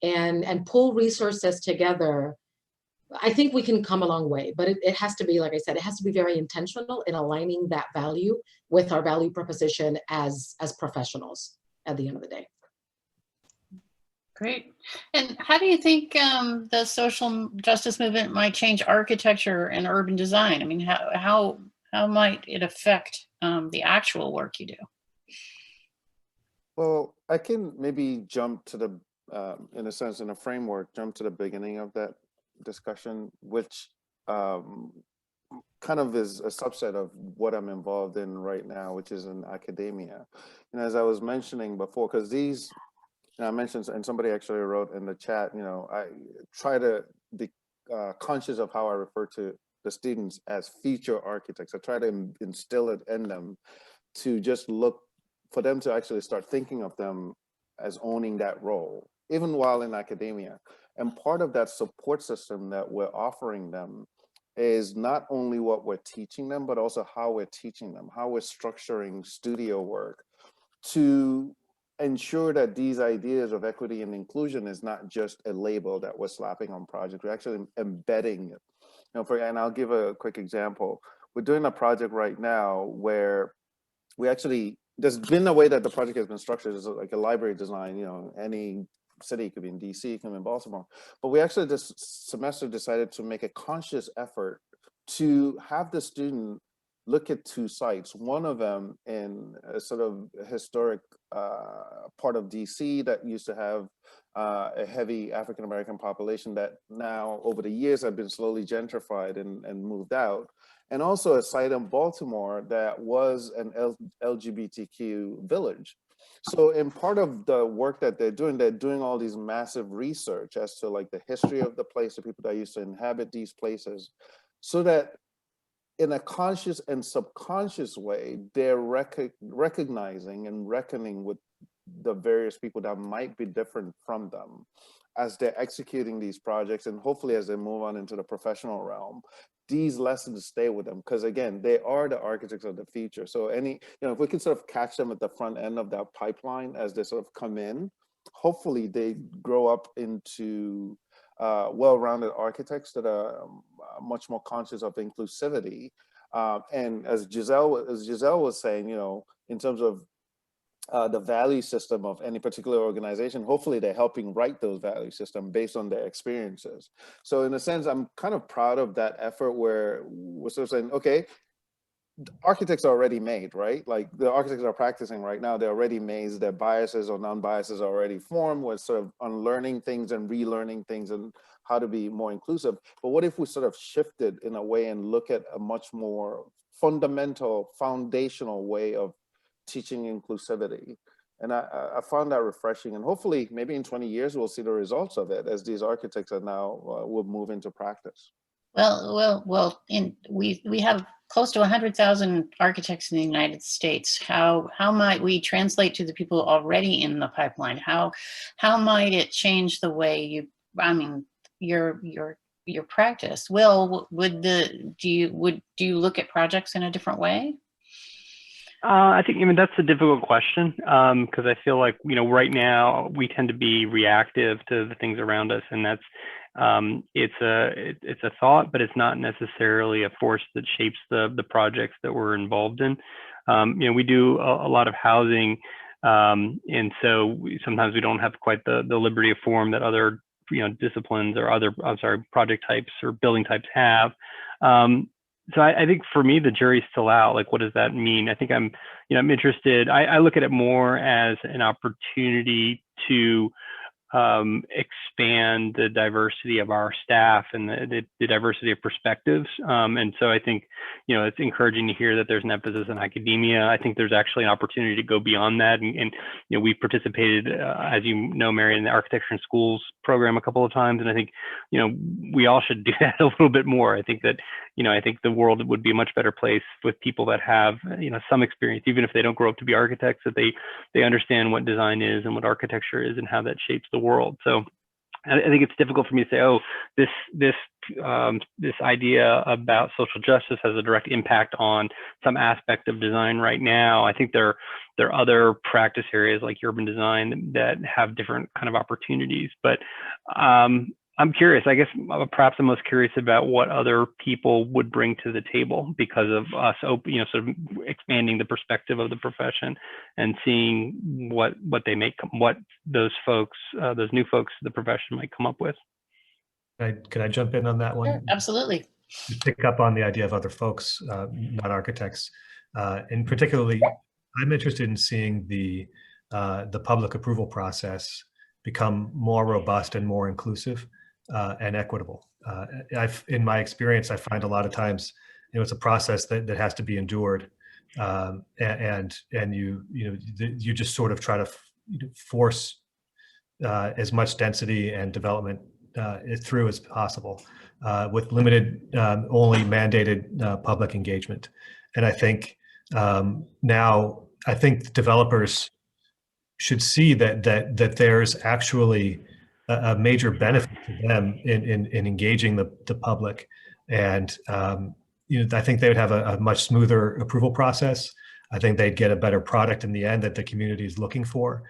and pull resources together, I think we can come a long way. But it has to be, like I said, it has to be very intentional in aligning that value with our value proposition as professionals at the end of the day. Great. And how do you think the social justice movement might change architecture and urban design? I mean, how might it affect the actual work you do? Well, I can maybe jump to the, in a sense, in a framework, jump to the beginning of that discussion, which kind of is a subset of what I'm involved in right now, which is in academia. And as I was mentioning before, because these, I mentioned, and somebody actually wrote in the chat, I try to be conscious of how I refer to the students as future architects. I try to instill it in them to just look, for them to actually start thinking of them as owning that role, even while in academia. And part of that support system that we're offering them is not only what we're teaching them, but also how we're teaching them, how we're structuring studio work to ensure that these ideas of equity and inclusion is not just a label that we're slapping on projects, we're actually embedding it. And I'll give a quick example. We're doing a project right now where we actually, there's been a way that the project has been structured, is like a library design, any city, it could be in DC, it could be in Baltimore. But we actually this semester decided to make a conscious effort to have the student look at two sites, one of them in a sort of historic part of DC that used to have a heavy African-American population that now over the years have been slowly gentrified and moved out. And also a site in Baltimore that was an LGBTQ village. So in part of the work that they're doing all these massive research as to like the history of the place, the people that used to inhabit these places, so that in a conscious and subconscious way, they're recognizing and reckoning with the various people that might be different from them as they're executing these projects, and hopefully as they move on into the professional realm, these lessons stay with them, because again, they are the architects of the future. So if we can sort of catch them at the front end of that pipeline as they sort of come in, hopefully they grow up into well-rounded architects that are much more conscious of inclusivity. And as Giselle was saying, in terms of the value system of any particular organization, hopefully they're helping write those value systems based on their experiences. So in a sense, I'm kind of proud of that effort where we're sort of saying, okay, architects are already made, right? Like the architects are practicing right now, they're already made, their biases or non-biases are already formed. We're sort of unlearning things and relearning things and how to be more inclusive. But what if we sort of shifted in a way and look at a much more fundamental, foundational way of teaching inclusivity? And I found that refreshing, and hopefully maybe in 20 years we'll see the results of it as these architects are now will move into practice. Well, we have close to 100,000 architects in the United States. How might we translate to the people already in the pipeline? How might it change the way your practice? Will, do you look at projects in a different way? I think, that's a difficult question, because I feel like, right now we tend to be reactive to the things around us, and that's it's a thought, but it's not necessarily a force that shapes the projects that we're involved in. We do a lot of housing, and so sometimes we don't have quite the liberty of form that other disciplines or project types or building types have. So I think for me, the jury's still out. Like, what does that mean? I think I'm interested. I look at it more as an opportunity to expand the diversity of our staff and the diversity of perspectives. And so I think, it's encouraging to hear that there's an emphasis on academia. I think there's actually an opportunity to go beyond that. And we participated, as you know, Mary, in the Architecture in Schools program a couple of times. And I think, we all should do that a little bit more. I think that, I think the world would be a much better place with people that have, some experience, even if they don't grow up to be architects, that they understand what design is and what architecture is and how that shapes the world. So I think it's difficult for me to say, oh, this idea about social justice has a direct impact on some aspect of design right now. I think there are other practice areas like urban design that have different kind of opportunities. But I'm curious. I guess perhaps I'm most curious about what other people would bring to the table because of us, sort of expanding the perspective of the profession and seeing what those folks, those new folks, the profession might come up with. Can I jump in on that one? Sure, absolutely. To pick up on the idea of other folks, not architects, and particularly, I'm interested in seeing the public approval process become more robust and more inclusive. And equitable. In my experience, I find a lot of times, it's a process that has to be endured, and you just sort of try to force as much density and development through as possible with limited, only mandated public engagement. And I think now, I think developers should see that there's actually a major benefit to them in engaging the public, and I think they would have a much smoother approval process. I think they'd get a better product in the end that the community is looking for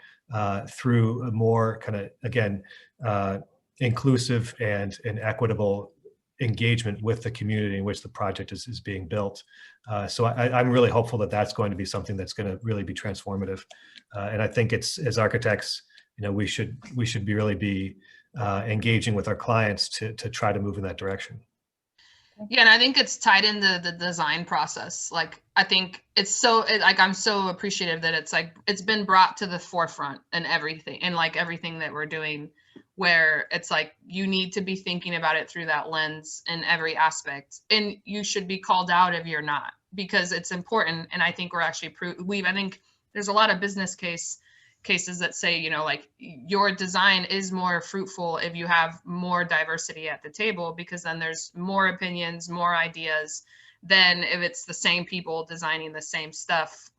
through a more kind of, again, inclusive and equitable engagement with the community in which the project is being built. So I'm really hopeful that that's going to be something that's going to really be transformative, and I think as architects, we should be engaging with our clients to try to move in that direction. Yeah, and I think it's tied into the design process. Like, I think it's I'm so appreciative that it's been brought to the forefront in everything, and everything that we're doing, where it's you need to be thinking about it through that lens in every aspect, and you should be called out if you're not, because it's important. And I think we're actually I think there's a lot of business cases that say, your design is more fruitful if you have more diversity at the table, because then there's more opinions, more ideas than if it's the same people designing the same stuff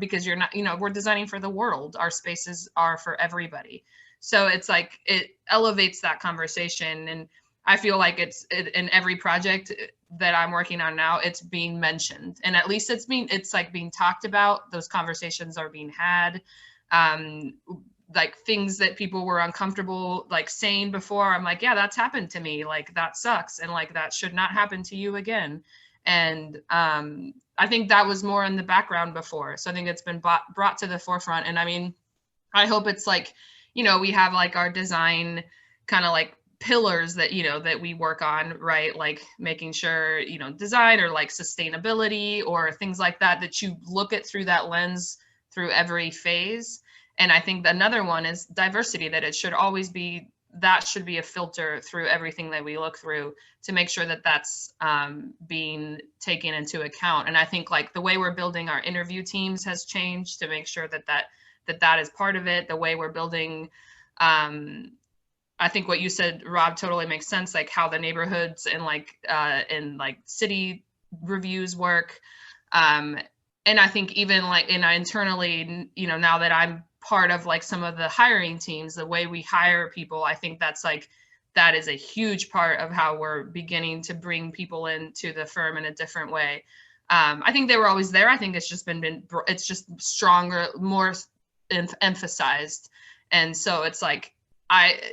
because you're not, we're designing for the world. Our spaces are for everybody. So it's like, it elevates that conversation. And I feel like in every project that I'm working on now, it's being mentioned, and at least it's like being talked about. Those conversations are being had. Like things that people were uncomfortable like saying before, I'm like, yeah, that's happened to me. Like that sucks. And like, that should not happen to you again. And I think that was more in the background before. So I think it's been brought to the forefront. And I mean, I hope it's like, we have like our design kind of like pillars that, that we work on, right? Like making sure, design or like sustainability or things like that, that you look at through that lens through every phase. And I think another one is diversity, that it should always be, that should be a filter through everything that we look through to make sure that that's being taken into account. And I think like the way we're building our interview teams has changed to make sure that is part of it. The way we're building, I think what you said, Rob, totally makes sense, like how the neighborhoods and like city reviews work. And I think even like internally, now that I'm part of like some of the hiring teams, the way we hire people, I think that is a huge part of how we're beginning to bring people into the firm in a different way. I think they were always there. I think it's just it's just stronger, more emphasized. And so it's like,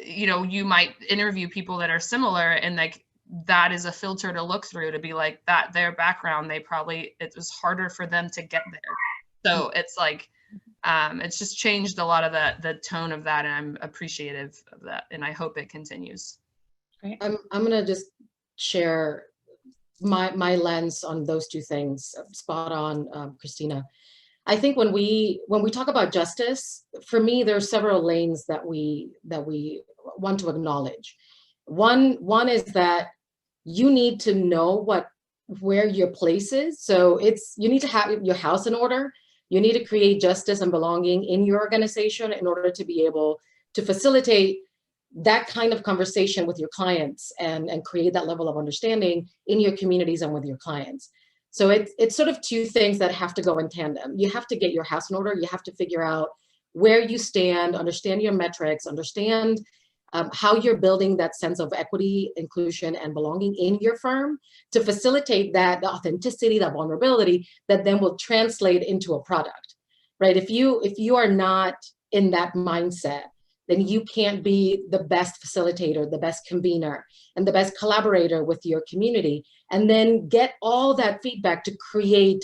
you might interview people that are similar, and like that is a filter to look through to be like that their background, it was harder for them to get there. So it's like, it's just changed a lot of the tone of that, and I'm appreciative of that, and I hope it continues. Great. I'm gonna just share my lens on those two things. Spot on, Christina. I think when we talk about justice, for me, there are several lanes that we want to acknowledge. One is that you need to know where your place is. So you need to have your house in order. You need to create justice and belonging in your organization in order to be able to facilitate that kind of conversation with your clients and create that level of understanding in your communities and with your clients. So it's sort of two things that have to go in tandem. You have to get your house in order. You have to figure out where you stand, understand your metrics, understand how you're building that sense of equity, inclusion, and belonging in your firm to facilitate the authenticity, that vulnerability that then will translate into a product, right? If you are not in that mindset, then you can't be the best facilitator, the best convener, and the best collaborator with your community, and then get all that feedback to create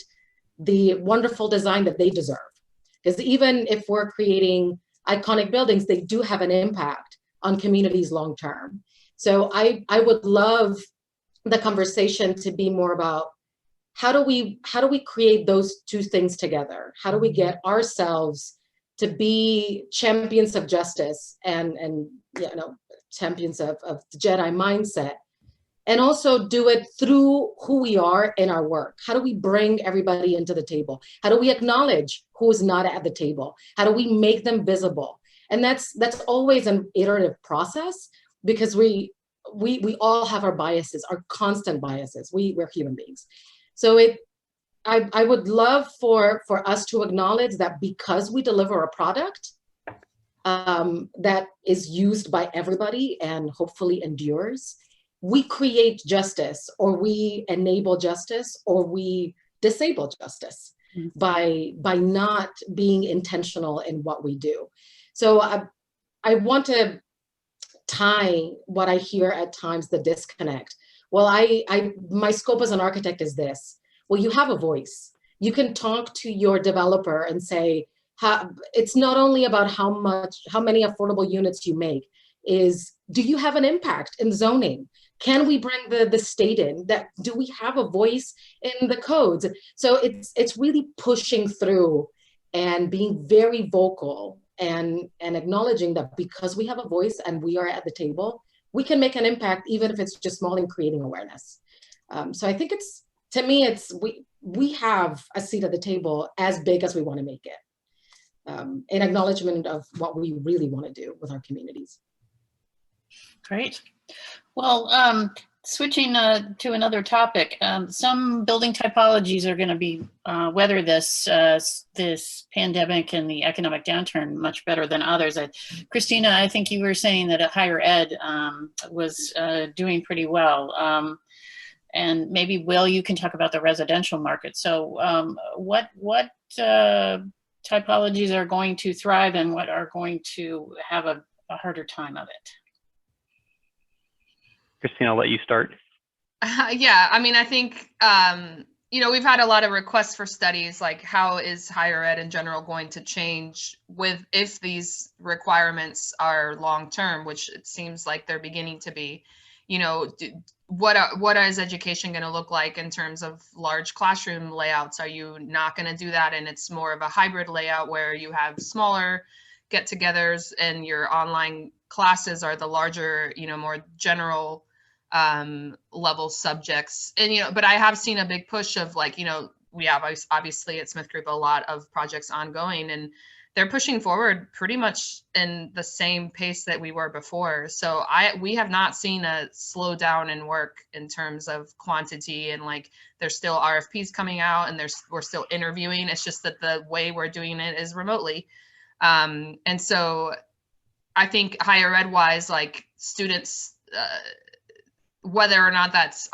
the wonderful design that they deserve. Because even if we're creating iconic buildings, they do have an impact on communities long term. So I would love the conversation to be more about how do we create those two things together? How do we get ourselves to be champions of justice and champions of the Jedi mindset, and also do it through who we are in our work? How do we bring everybody into the table? How do we acknowledge who's not at the table? How do we make them visible? And that's always an iterative process, because we all have our biases, our constant biases. We're human beings. So I would love for us to acknowledge that because we deliver a product that is used by everybody and hopefully endures, we create justice, or we enable justice, or we disable justice by not being intentional in what we do. So I want to tie what I hear at times, the disconnect. Well, my scope as an architect is this. Well, you have a voice. You can talk to your developer and say, it's not only about how many affordable units you make, do you have an impact in zoning? Can we bring the state in? Do we have a voice in the codes? So it's really pushing through and being very vocal and acknowledging that because we have a voice and we are at the table, we can make an impact, even if it's just small, in creating awareness. So I think to me, we have a seat at the table as big as we want to make it, in acknowledgement of what we really want to do with our communities. Great. Well, Switching to another topic, some building typologies are going to be weather this this pandemic and the economic downturn much better than others. Christina, I think you were saying that higher ed was doing pretty well, and maybe Will, you can talk about the residential market. So, what typologies are going to thrive and what are going to have a harder time of it? Christine, I'll let you start. Yeah, I mean, I think, you know, we've had a lot of requests for studies, like how is higher ed in general going to change if these requirements are long-term, which it seems like they're beginning to be. You know, what is education going to look like in terms of large classroom layouts? Are you not going to do that? And it's more of a hybrid layout where you have smaller get-togethers and your online classes are the larger, you know, more general level subjects. And, you know, but I have seen a big push of, like, you know, we have obviously at Smith Group a lot of projects ongoing, and they're pushing forward pretty much in the same pace that we were before. So we have not seen a slowdown in work in terms of quantity, and like there's still RFPs coming out and we're still interviewing. It's just that the way we're doing it is remotely. And so I think higher ed wise, like students, whether or not that's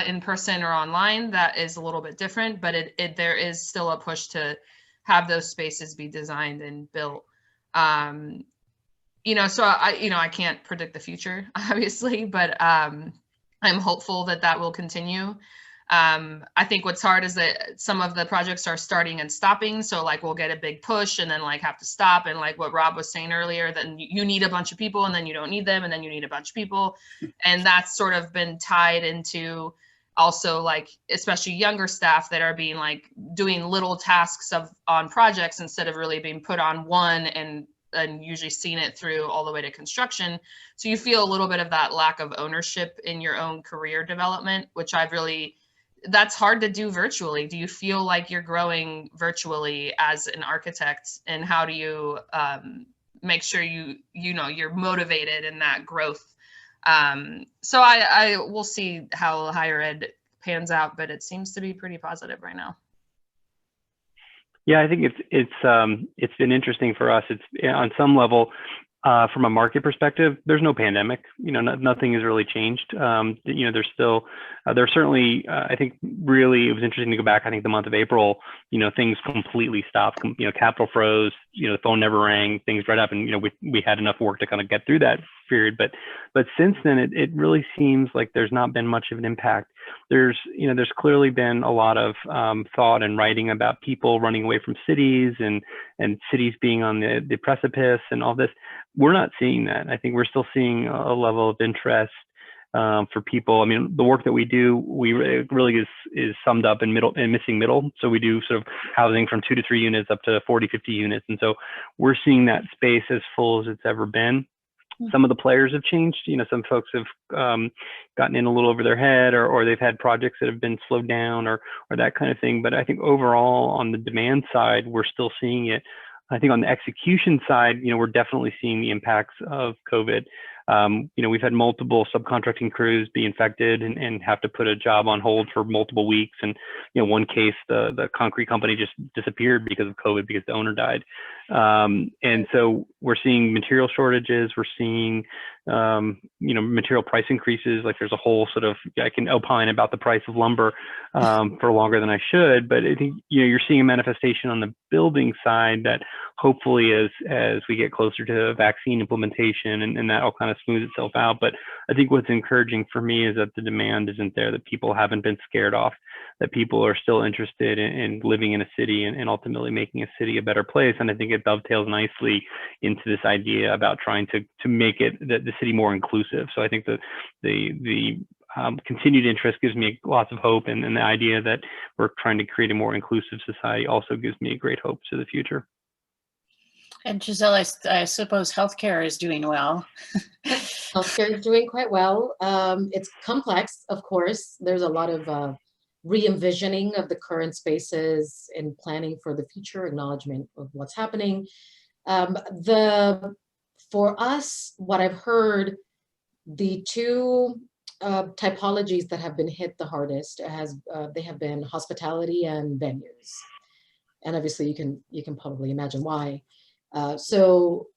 in person or online, that is a little bit different, but there is still a push to have those spaces be designed and built. You know, so I can't predict the future, obviously, but I'm hopeful that will continue. I think what's hard is that some of the projects are starting and stopping. So like we'll get a big push and then like have to stop. And like what Rob was saying earlier, then you need a bunch of people and then you don't need them. And then you need a bunch of people. And that's sort of been tied into also like, especially younger staff that are being like doing little tasks on projects instead of really being put on one and usually seeing it through all the way to construction. So you feel a little bit of that lack of ownership in your own career development, which that's hard to do virtually. Do you feel like you're growing virtually as an architect, and how do you make sure you're motivated in that growth? So I will see how higher ed pans out, but it seems to be pretty positive right now. Yeah, I think it's been interesting for us. It's on some level, from a market perspective, there's no pandemic. You know, nothing has really changed. You know, there's certainly, I think really it was interesting to go back. I think the month of April, you know, things completely stopped. You know, capital froze. You know, the phone never rang. Things dried up, and you know, we had enough work to kind of get through that period. But since then, it really seems like there's not been much of an impact. There's clearly been a lot of thought and writing about people running away from cities and cities being on the precipice and all this. We're not seeing that. I think we're still seeing a level of interest for people. I mean, the work that we do, really is summed up in missing middle. So we do sort of housing from 2 to 3 units up to 40, 50 units. And so we're seeing that space as full as it's ever been. Some of the players have changed. You know, some folks have gotten in a little over their head, or they've had projects that have been slowed down, or that kind of thing. But I think overall, on the demand side, we're still seeing it. I think on the execution side, you know, we're definitely seeing the impacts of COVID. You know, we've had multiple subcontracting crews be infected and have to put a job on hold for multiple weeks. And, you know, one case, the concrete company just disappeared because of COVID, because the owner died. And so we're seeing material shortages. We're seeing, you know, material price increases. Like there's a whole sort of, I can opine about the price of lumber for longer than I should, but I think, you know, you're seeing a manifestation on the building side that hopefully as we get closer to vaccine implementation and that all kind of smooths itself out. But I think what's encouraging for me is that the demand isn't there, that people haven't been scared off, that people are still interested in living in a city and ultimately making a city a better place. And I think it dovetails nicely into this idea about trying to make the city more inclusive. So I think that the continued interest gives me lots of hope, and the idea that we're trying to create a more inclusive society also gives me great hope to the future. And Giselle, I suppose healthcare is doing well. Healthcare is doing quite well. It's complex, of course. There's a lot of re-envisioning of the current spaces and planning for the future, acknowledgement of what's happening. For us, what I've heard, the two typologies that have been hit the hardest they have been hospitality and venues, and obviously you can probably imagine why. So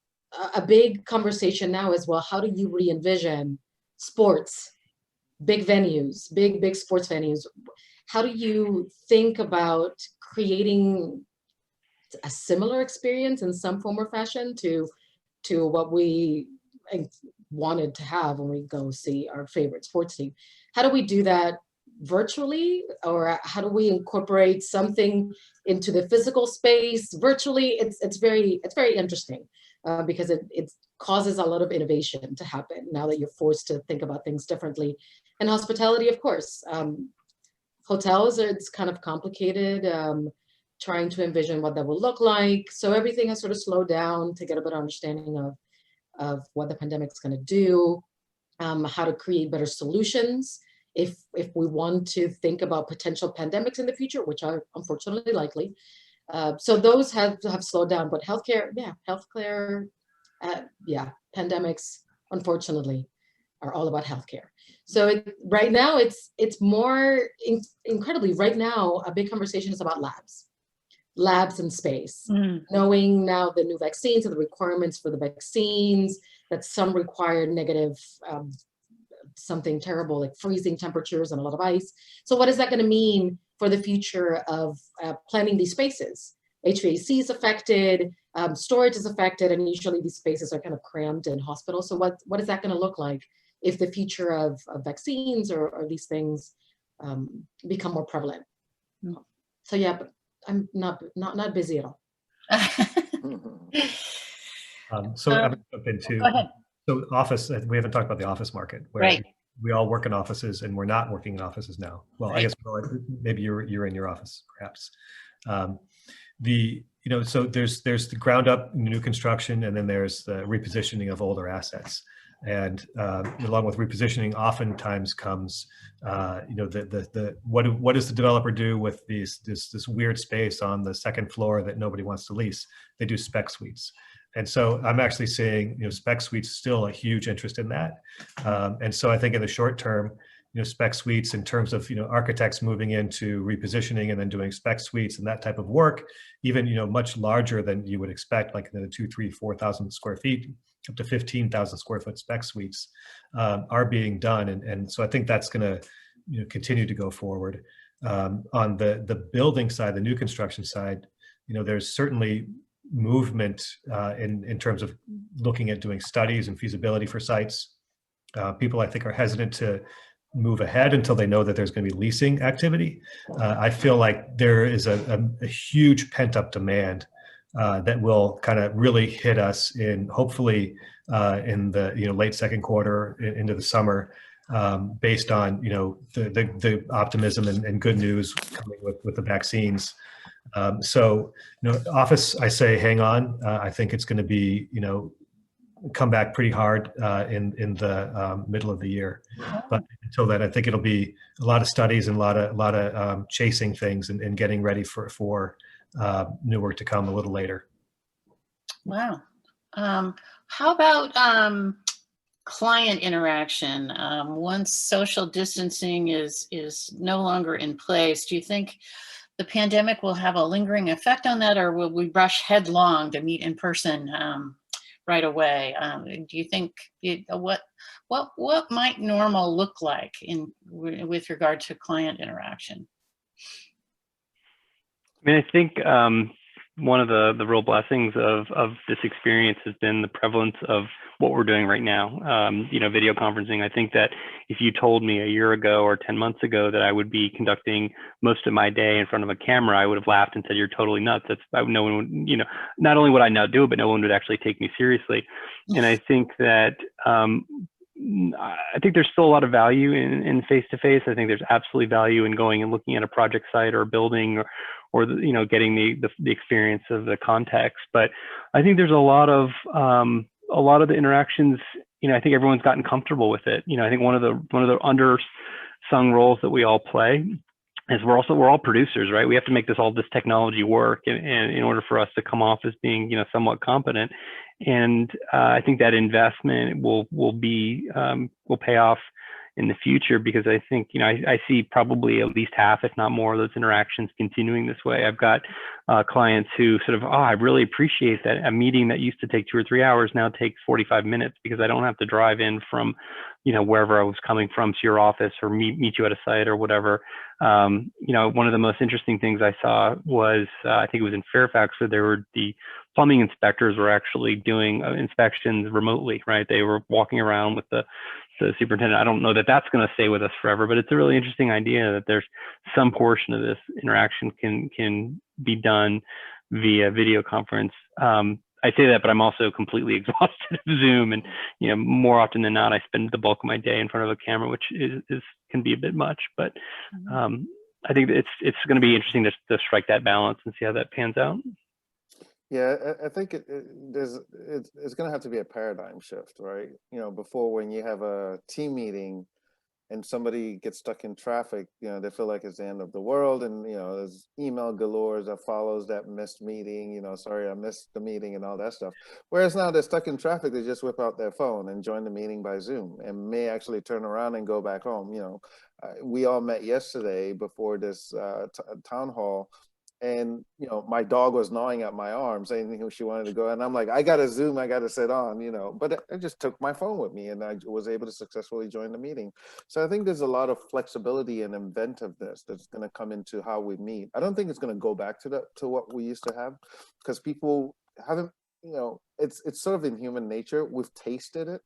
a big conversation now is, well, how do you re-envision sports, big venues, big sports venues? How do you think about creating a similar experience in some form or fashion to what we wanted to have when we go see our favorite sports team? How do we do that virtually, or how do we incorporate something into the physical space virtually? It's very interesting because it causes a lot of innovation to happen now that you're forced to think about things differently. And hospitality, of course, hotels, it's kind of complicated. Trying to envision what that will look like. So everything has sort of slowed down to get a better understanding of what the pandemic's going to do, how to create better solutions if we want to think about potential pandemics in the future, which are unfortunately likely. So those have slowed down, but healthcare, pandemics, unfortunately, are all about healthcare. So right now, it's more incredibly, right now, a big conversation is about labs in space, knowing now the new vaccines and the requirements for the vaccines, that some require negative, something terrible like freezing temperatures and a lot of ice. So what is that going to mean for the future of planning these spaces? HVAC is affected, storage is affected, and usually these spaces are kind of crammed in hospitals. So what is that going to look like if the future of vaccines or these things become more prevalent? So yeah, but I'm not busy at all. So I'm going to jump into, go ahead. So office, we haven't talked about the office market, where Right. we all work in offices and we're not working in offices now. Well, I guess maybe you're in your office, perhaps. So there's the ground up new construction, and then there's the repositioning of older assets. And along with repositioning, oftentimes comes, what does the developer do with this weird space on the second floor that nobody wants to lease? They do spec suites. And so I'm actually seeing, spec suites still a huge interest in that. And so I think in the short term, spec suites in terms of, architects moving into repositioning and then doing spec suites and that type of work, even, much larger than you would expect, like in the 2,000, 3,000, 4,000 square feet, up to 15,000 square foot spec suites are being done. And so I think that's going to continue to go forward. On the building side, the new construction side, there's certainly movement in terms of looking at doing studies and feasibility for sites. People, I think, are hesitant to move ahead until they know that there's going to be leasing activity. I feel like there is a huge pent-up demand that will kind of really hit us in, hopefully, in the late second quarter into the summer, based on the optimism and good news coming with the vaccines. So office, I say hang on. I think it's going to be come back pretty hard in the middle of the year. But until then, I think it'll be a lot of studies and a lot of chasing things and getting ready for new work to come a little later. Wow. How about client interaction? Once social distancing is no longer in place, do you think the pandemic will have a lingering effect on that, or will we rush headlong to meet in person right away? Do you think what might normal look like with regard to client interaction? I mean, I think one of the real blessings of this experience has been the prevalence of what we're doing right now. Video conferencing. I think that if you told me a year ago or 10 months ago that I would be conducting most of my day in front of a camera, I would have laughed and said, "You're totally nuts." No one would, not only would I not do it, but no one would actually take me seriously. And I think that I think there's still a lot of value in face-to-face. I think there's absolutely value in going and looking at a project site or a building or getting the experience of the context. But I think there's a lot of the interactions. I think everyone's gotten comfortable with it. I think one of the undersung roles that we all play is we're all producers, right? We have to make this technology work, and in order for us to come off as being somewhat competent. And I think that investment will pay off in the future, because I think, you know, I see probably at least half, if not more, of those interactions continuing this way. I've got clients who sort of, oh, I really appreciate that a meeting that used to take 2 or 3 hours now takes 45 minutes because I don't have to drive in from, you know, wherever I was coming from to your office or meet you at a site or whatever. You know, one of the most interesting things I saw was, I think it was in Fairfax, where there were the plumbing inspectors were actually doing inspections remotely, right? They were walking around with the superintendent. I don't know that that's going to stay with us forever, but it's a really interesting idea that there's some portion of this interaction can be done via video conference. I say that, but I'm also completely exhausted of Zoom, and you know, more often than not, I spend the bulk of my day in front of a camera, which can be a bit much. But I think it's going to be interesting to strike that balance and see how that pans out. Yeah, I think it's going to have to be a paradigm shift, right? You know, before, when you have a team meeting and somebody gets stuck in traffic, you know, they feel like it's the end of the world, and you know, there's email galore that follows that missed meeting. You know, sorry, I missed the meeting and all that stuff. Whereas now they're stuck in traffic, they just whip out their phone and join the meeting by Zoom, and may actually turn around and go back home. You know, we all met yesterday before this town hall. And, you know, my dog was gnawing at my arm saying she wanted to go. And I'm like, I got to Zoom, I got to sit on, you know, but I just took my phone with me and I was able to successfully join the meeting. So I think there's a lot of flexibility and inventiveness that's going to come into how we meet. I don't think it's going to go back to what we used to have, because people haven't, you know, it's sort of in human nature. We've tasted it.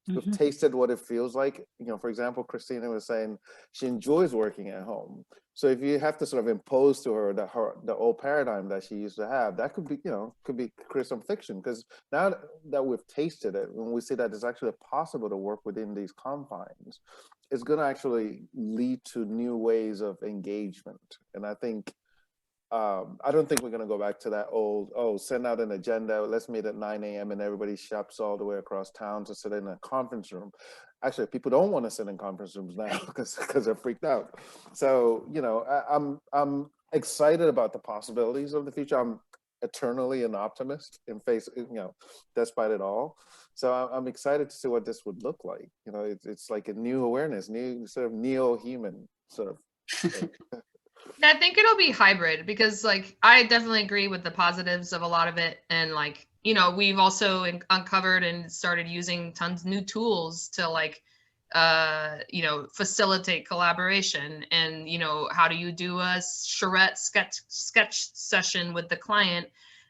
We've tasted what it feels like. You know, for example, Christina was saying she enjoys working at home. So if you have to sort of impose to her the old paradigm that she used to have, that could be, you know, create some fiction. Because now that we've tasted it, when we see that it's actually possible to work within these confines, it's going to actually lead to new ways of engagement. And I think, I don't think we're going to go back to that old, oh, send out an agenda, let's meet at 9 a.m. and everybody shops all the way across town to sit in a conference room. Actually, people don't want to sit in conference rooms now because they're freaked out. So, you know, I'm excited about the possibilities of the future. I'm eternally an optimist in face, you know, despite it all. So I'm excited to see what this would look like. You know, it's like a new awareness, new sort of neo-human sort of thing. I think it'll be hybrid, because like I definitely agree with the positives of a lot of it, and like, you know, we've also uncovered and started using tons of new tools to like you know, facilitate collaboration. And you know, how do you do a charrette sketch session with the client?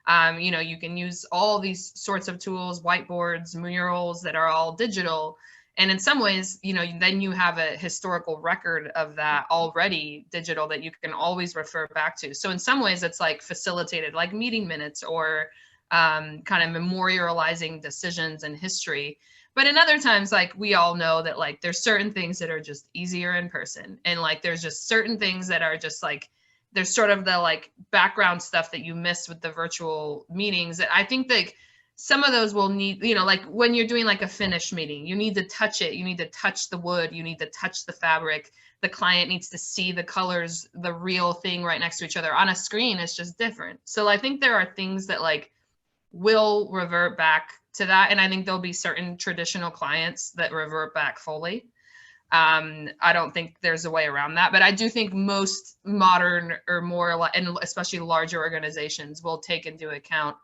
You know, you can use all these sorts of tools, whiteboards, murals that are all digital. And in some ways, you know, then you have a historical record of that already digital that you can always refer back to. So in some ways, it's like facilitated, like meeting minutes, or kind of memorializing decisions and history. But in other times, like we all know that like there's certain things that are just easier in person. And like there's just certain things that are just like, there's sort of the like background stuff that you miss with the virtual meetings. That I think like some of those will need, you know, like when you're doing like a finish meeting, you need to touch it. You need to touch the wood. You need to touch the fabric. The client needs to see the colors, the real thing right next to each other. On a screen, it's just different. So I think there are things that like will revert back to that. And I think there'll be certain traditional clients that revert back fully. I don't think there's a way around that, but I do think most modern or more, and especially larger organizations, will take into account,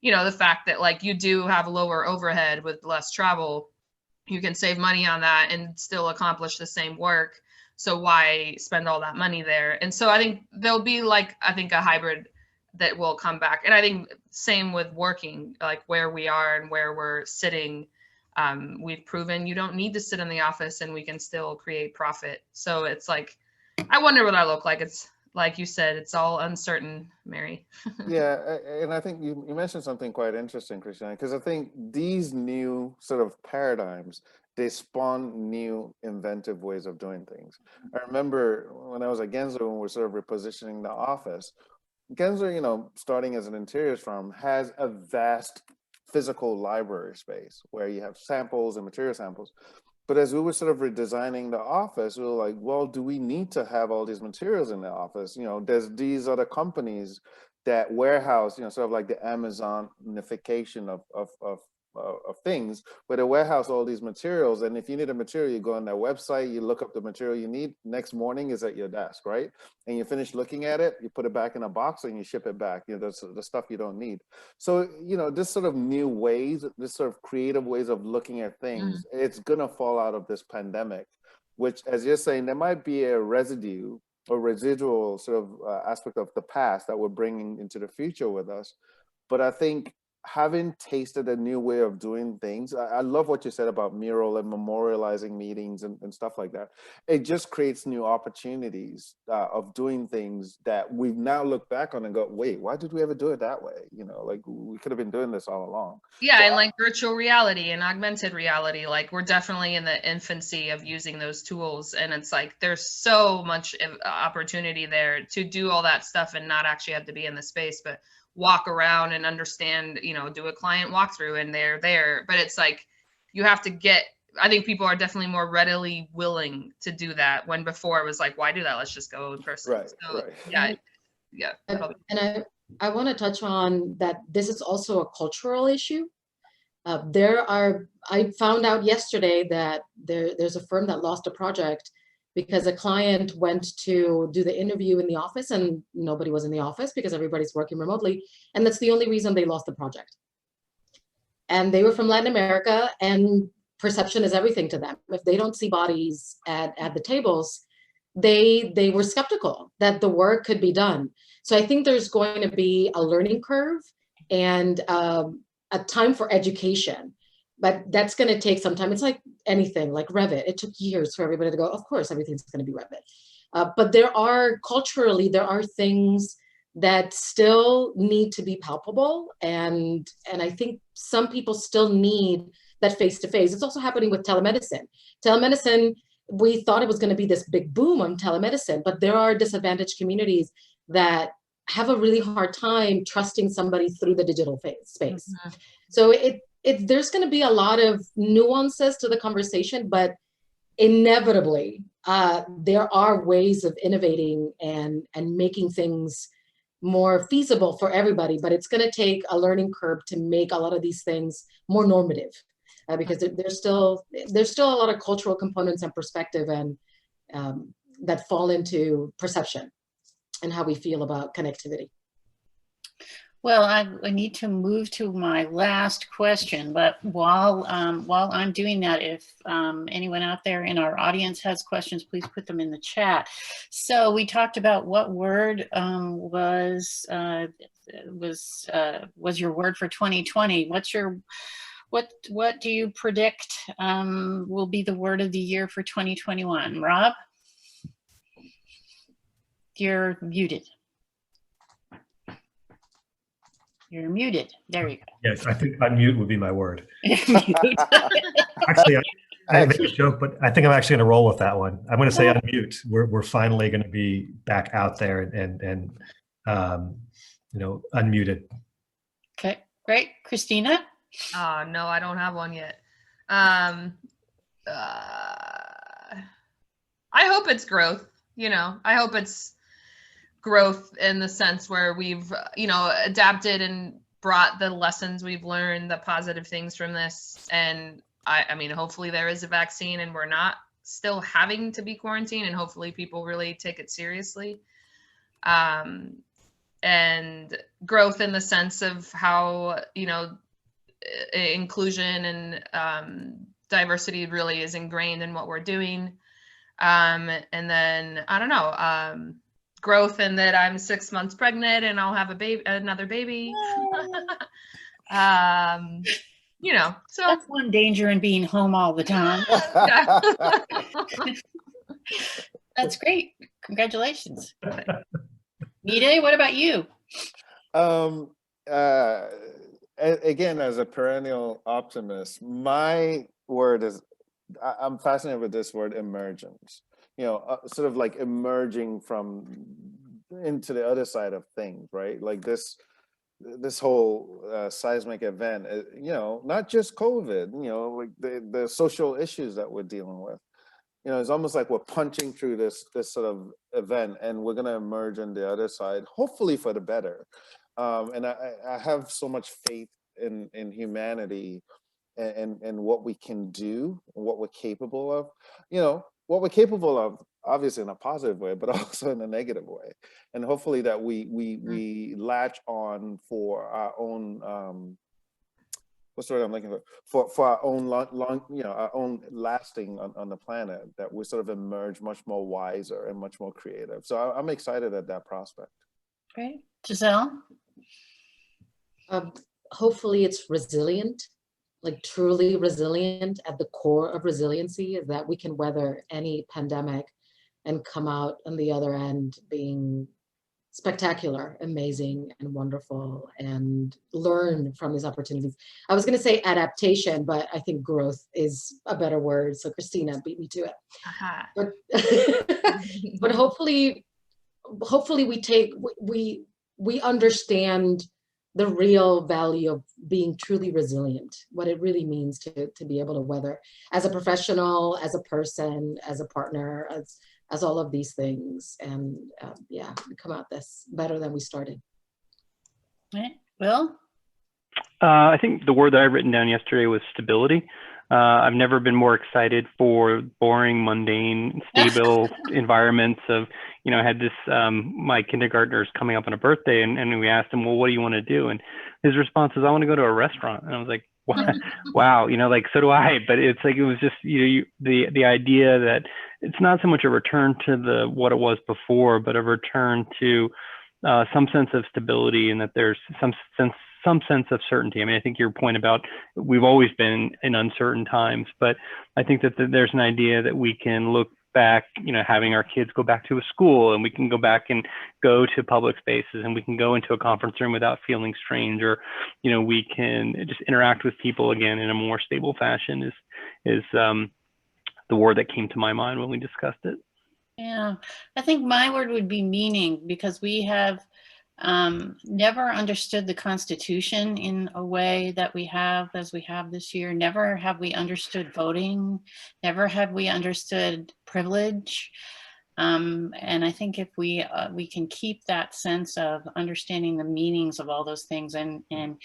you know, the fact that like you do have lower overhead with less travel. You can save money on that and still accomplish the same work. So why spend all that money there? And so I think there'll be like, I think a hybrid that will come back. And I think same with working, like where we are and where we're sitting. We've proven you don't need to sit in the office and we can still create profit. So it's like, I wonder what I look like. It's like you said, it's all uncertain, Mary. Yeah, and I think you mentioned something quite interesting, Christiane, because I think these new sort of paradigms, they spawn new inventive ways of doing things. I remember when I was at Gensler, when we're sort of repositioning the office, Gensler, you know, starting as an interiors firm, has a vast physical library space where you have samples and material samples. But as we were sort of redesigning the office, we were like, well, do we need to have all these materials in the office? You know, there's these other companies that warehouse, you know, sort of like the Amazonification of things, where they warehouse all these materials. And if you need a material, you go on their website, you look up the material you need. Next morning is at your desk, right? And you finish looking at it, you put it back in a box and you ship it back. You know, that's the stuff you don't need. So, you know, this sort of new ways, this sort of creative ways of looking at things, it's gonna fall out of this pandemic, which, as you're saying, there might be a residue or residual sort of aspect of the past that we're bringing into the future with us. But I think having tasted a new way of doing things, I love what you said about mural and memorializing meetings and stuff like that. It just creates new opportunities of doing things that we now look back on and go, wait, why did we ever do it that way? You know, like we could have been doing this all along. Yeah, So and like virtual reality and augmented reality, like we're definitely in the infancy of using those tools. And it's like there's so much opportunity there to do all that stuff and not actually have to be in the space, but walk around and understand, you know, do a client walkthrough and they're there. But it's like you have to get, I think people are definitely more readily willing to do that, when before it was like, why do that? Let's just go in person. Right, So, right. yeah. And I want to touch on that this is also a cultural issue. I found out yesterday that there's a firm that lost a project because a client went to do the interview in the office and nobody was in the office because everybody's working remotely. And that's the only reason they lost the project. And they were from Latin America, and perception is everything to them. If they don't see bodies at the tables, they were skeptical that the work could be done. So I think there's going to be a learning curve and a time for education. But that's going to take some time. It's like anything, like Revit. It took years for everybody to go, of course, everything's going to be Revit. But culturally, there are things that still need to be palpable. And I think some people still need that face-to-face. It's also happening with telemedicine. Telemedicine, we thought it was going to be this big boom on telemedicine, but there are disadvantaged communities that have a really hard time trusting somebody through the digital space. So there's going to be a lot of nuances to the conversation, but inevitably there are ways of innovating and making things more feasible for everybody, but it's going to take a learning curve to make a lot of these things more normative, because there's still a lot of cultural components and perspective and that fall into perception and how we feel about connectivity. Well, I need to move to my last question, but while I'm doing that, if anyone out there in our audience has questions, please put them in the chat. So we talked about what word was your word for 2020. What do you predict will be the word of the year for 2021? Rob, you're muted. You're muted. There you go. Yes, I think unmute would be my word. Actually, I make a joke, but I think I'm actually going to roll with that one. I'm going to say unmute. We're finally going to be back out there and unmuted. Okay, great. Christina? No, I don't have one yet. I hope it's growth. I hope it's growth in the sense where we've, adapted and brought the lessons we've learned, the positive things from this. And I mean, hopefully there is a vaccine and we're not still having to be quarantined, and hopefully people really take it seriously. And growth in the sense of how, inclusion and diversity really is ingrained in what we're doing. And then, I don't know, growth in that I'm 6 months pregnant and I'll have another baby. So that's one danger in being home all the time. That's great. Congratulations. Nide, what about you? Again, as a perennial optimist, my word is, I'm fascinated with this word, emergence. Sort of like emerging into the other side of things, right? Like this whole seismic event, not just COVID, like the social issues that we're dealing with. It's almost like we're punching through this sort of event, and we're going to emerge on the other side, hopefully for the better. And I have so much faith in humanity and what we can do, and what we're capable of. You know, what we're capable of, obviously in a positive way, but also in a negative way. And hopefully that we latch on for our own, what's the word I'm looking for our own long, you know, our own lasting on the planet, that we sort of emerge much more wiser and much more creative. So I'm excited at that prospect. Great. Giselle? Hopefully it's resilient, like truly resilient. At the core of resiliency is that we can weather any pandemic and come out on the other end being spectacular, amazing, and wonderful, and learn from these opportunities. I was going to say adaptation, but I think growth is a better word. So Christina beat me to it. But hopefully we understand the real value of being truly resilient, what it really means to be able to weather as a professional, as a person, as a partner, as all of these things, and yeah, come out this better than we started. Right. Will? I think the word that I've written down yesterday was stability. I've never been more excited for boring, mundane, stable environments of, you know, I had this, my kindergartner's coming up on a birthday, and we asked him, well, what do you want to do? And his response is, I want to go to a restaurant. And I was like, wow, you know, like, so do I, but it's like, it was just, you know, the idea that it's not so much a return to what it was before, but a return to some sense of stability, and that there's some sense of certainty. I mean, I think your point about we've always been in uncertain times, but I think that there's an idea that we can look back, you know, having our kids go back to a school, and we can go back and go to public spaces, and we can go into a conference room without feeling strange, or, you know, we can just interact with people again in a more stable fashion is the word that came to my mind when we discussed it. Yeah, I think my word would be meaning, because we have never understood the Constitution in a way that we have as we have this year. Never have we understood voting. Never have we understood privilege. And I think if we can keep that sense of understanding the meanings of all those things, and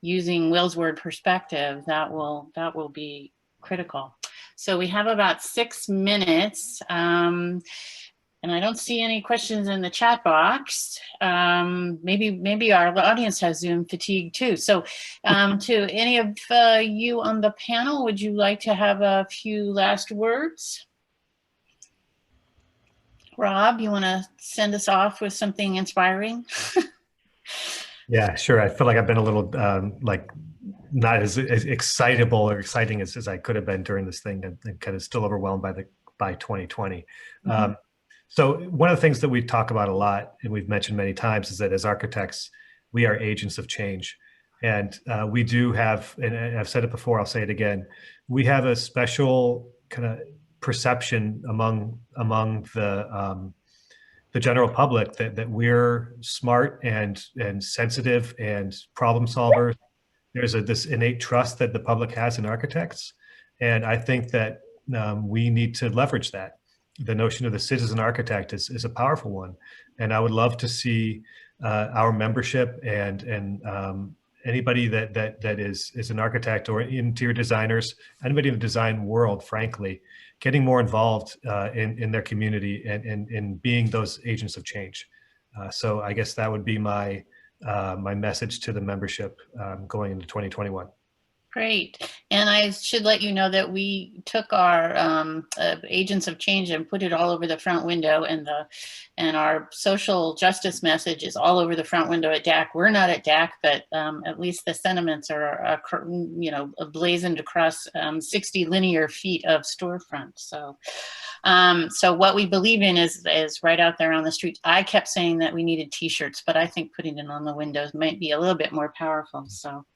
using Will's word perspective, that will be critical. So we have about 6 minutes. And I don't see any questions in the chat box. Maybe our audience has Zoom fatigue too. So to any of you on the panel, would you like to have a few last words? Rob, you want to send us off with something inspiring? Yeah, sure. I feel like I've been a little like not as excitable or exciting as I could have been during this thing, and kind of still overwhelmed by 2020. Mm-hmm. So one of the things that we talk about a lot, and we've mentioned many times, is that as architects, we are agents of change. And we do have, and I've said it before, I'll say it again, we have a special kind of perception among the general public that we're smart and sensitive and problem solvers. There's this innate trust that the public has in architects. And I think that we need to leverage that. The notion of the citizen architect is a powerful one. And I would love to see our membership and anybody that is an architect or interior designers, anybody in the design world, frankly, getting more involved in their community and in being those agents of change. So I guess that would be my message to the membership going into 2021. Great. And I should let you know that we took our agents of change and put it all over the front window, and our social justice message is all over the front window at DAC. We're not at DAC, but at least the sentiments are blazoned across 60 linear feet of storefront. So what we believe in is right out there on the street. I kept saying that we needed t-shirts, but I think putting it on the windows might be a little bit more powerful. So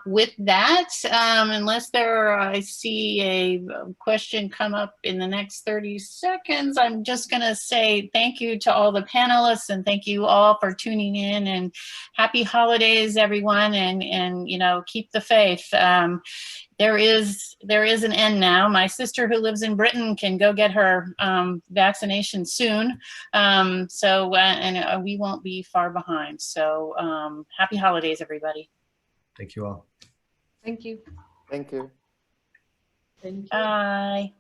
with that, unless I see a question come up in the next 30 seconds, I'm just going to say thank you to all the panelists, and thank you all for tuning in, and happy holidays, everyone, and keep the faith. There is an end now. My sister who lives in Britain can go get her vaccination soon. And we won't be far behind. So happy holidays, everybody. Thank you all. Thank you. Thank you. Thank you. Bye.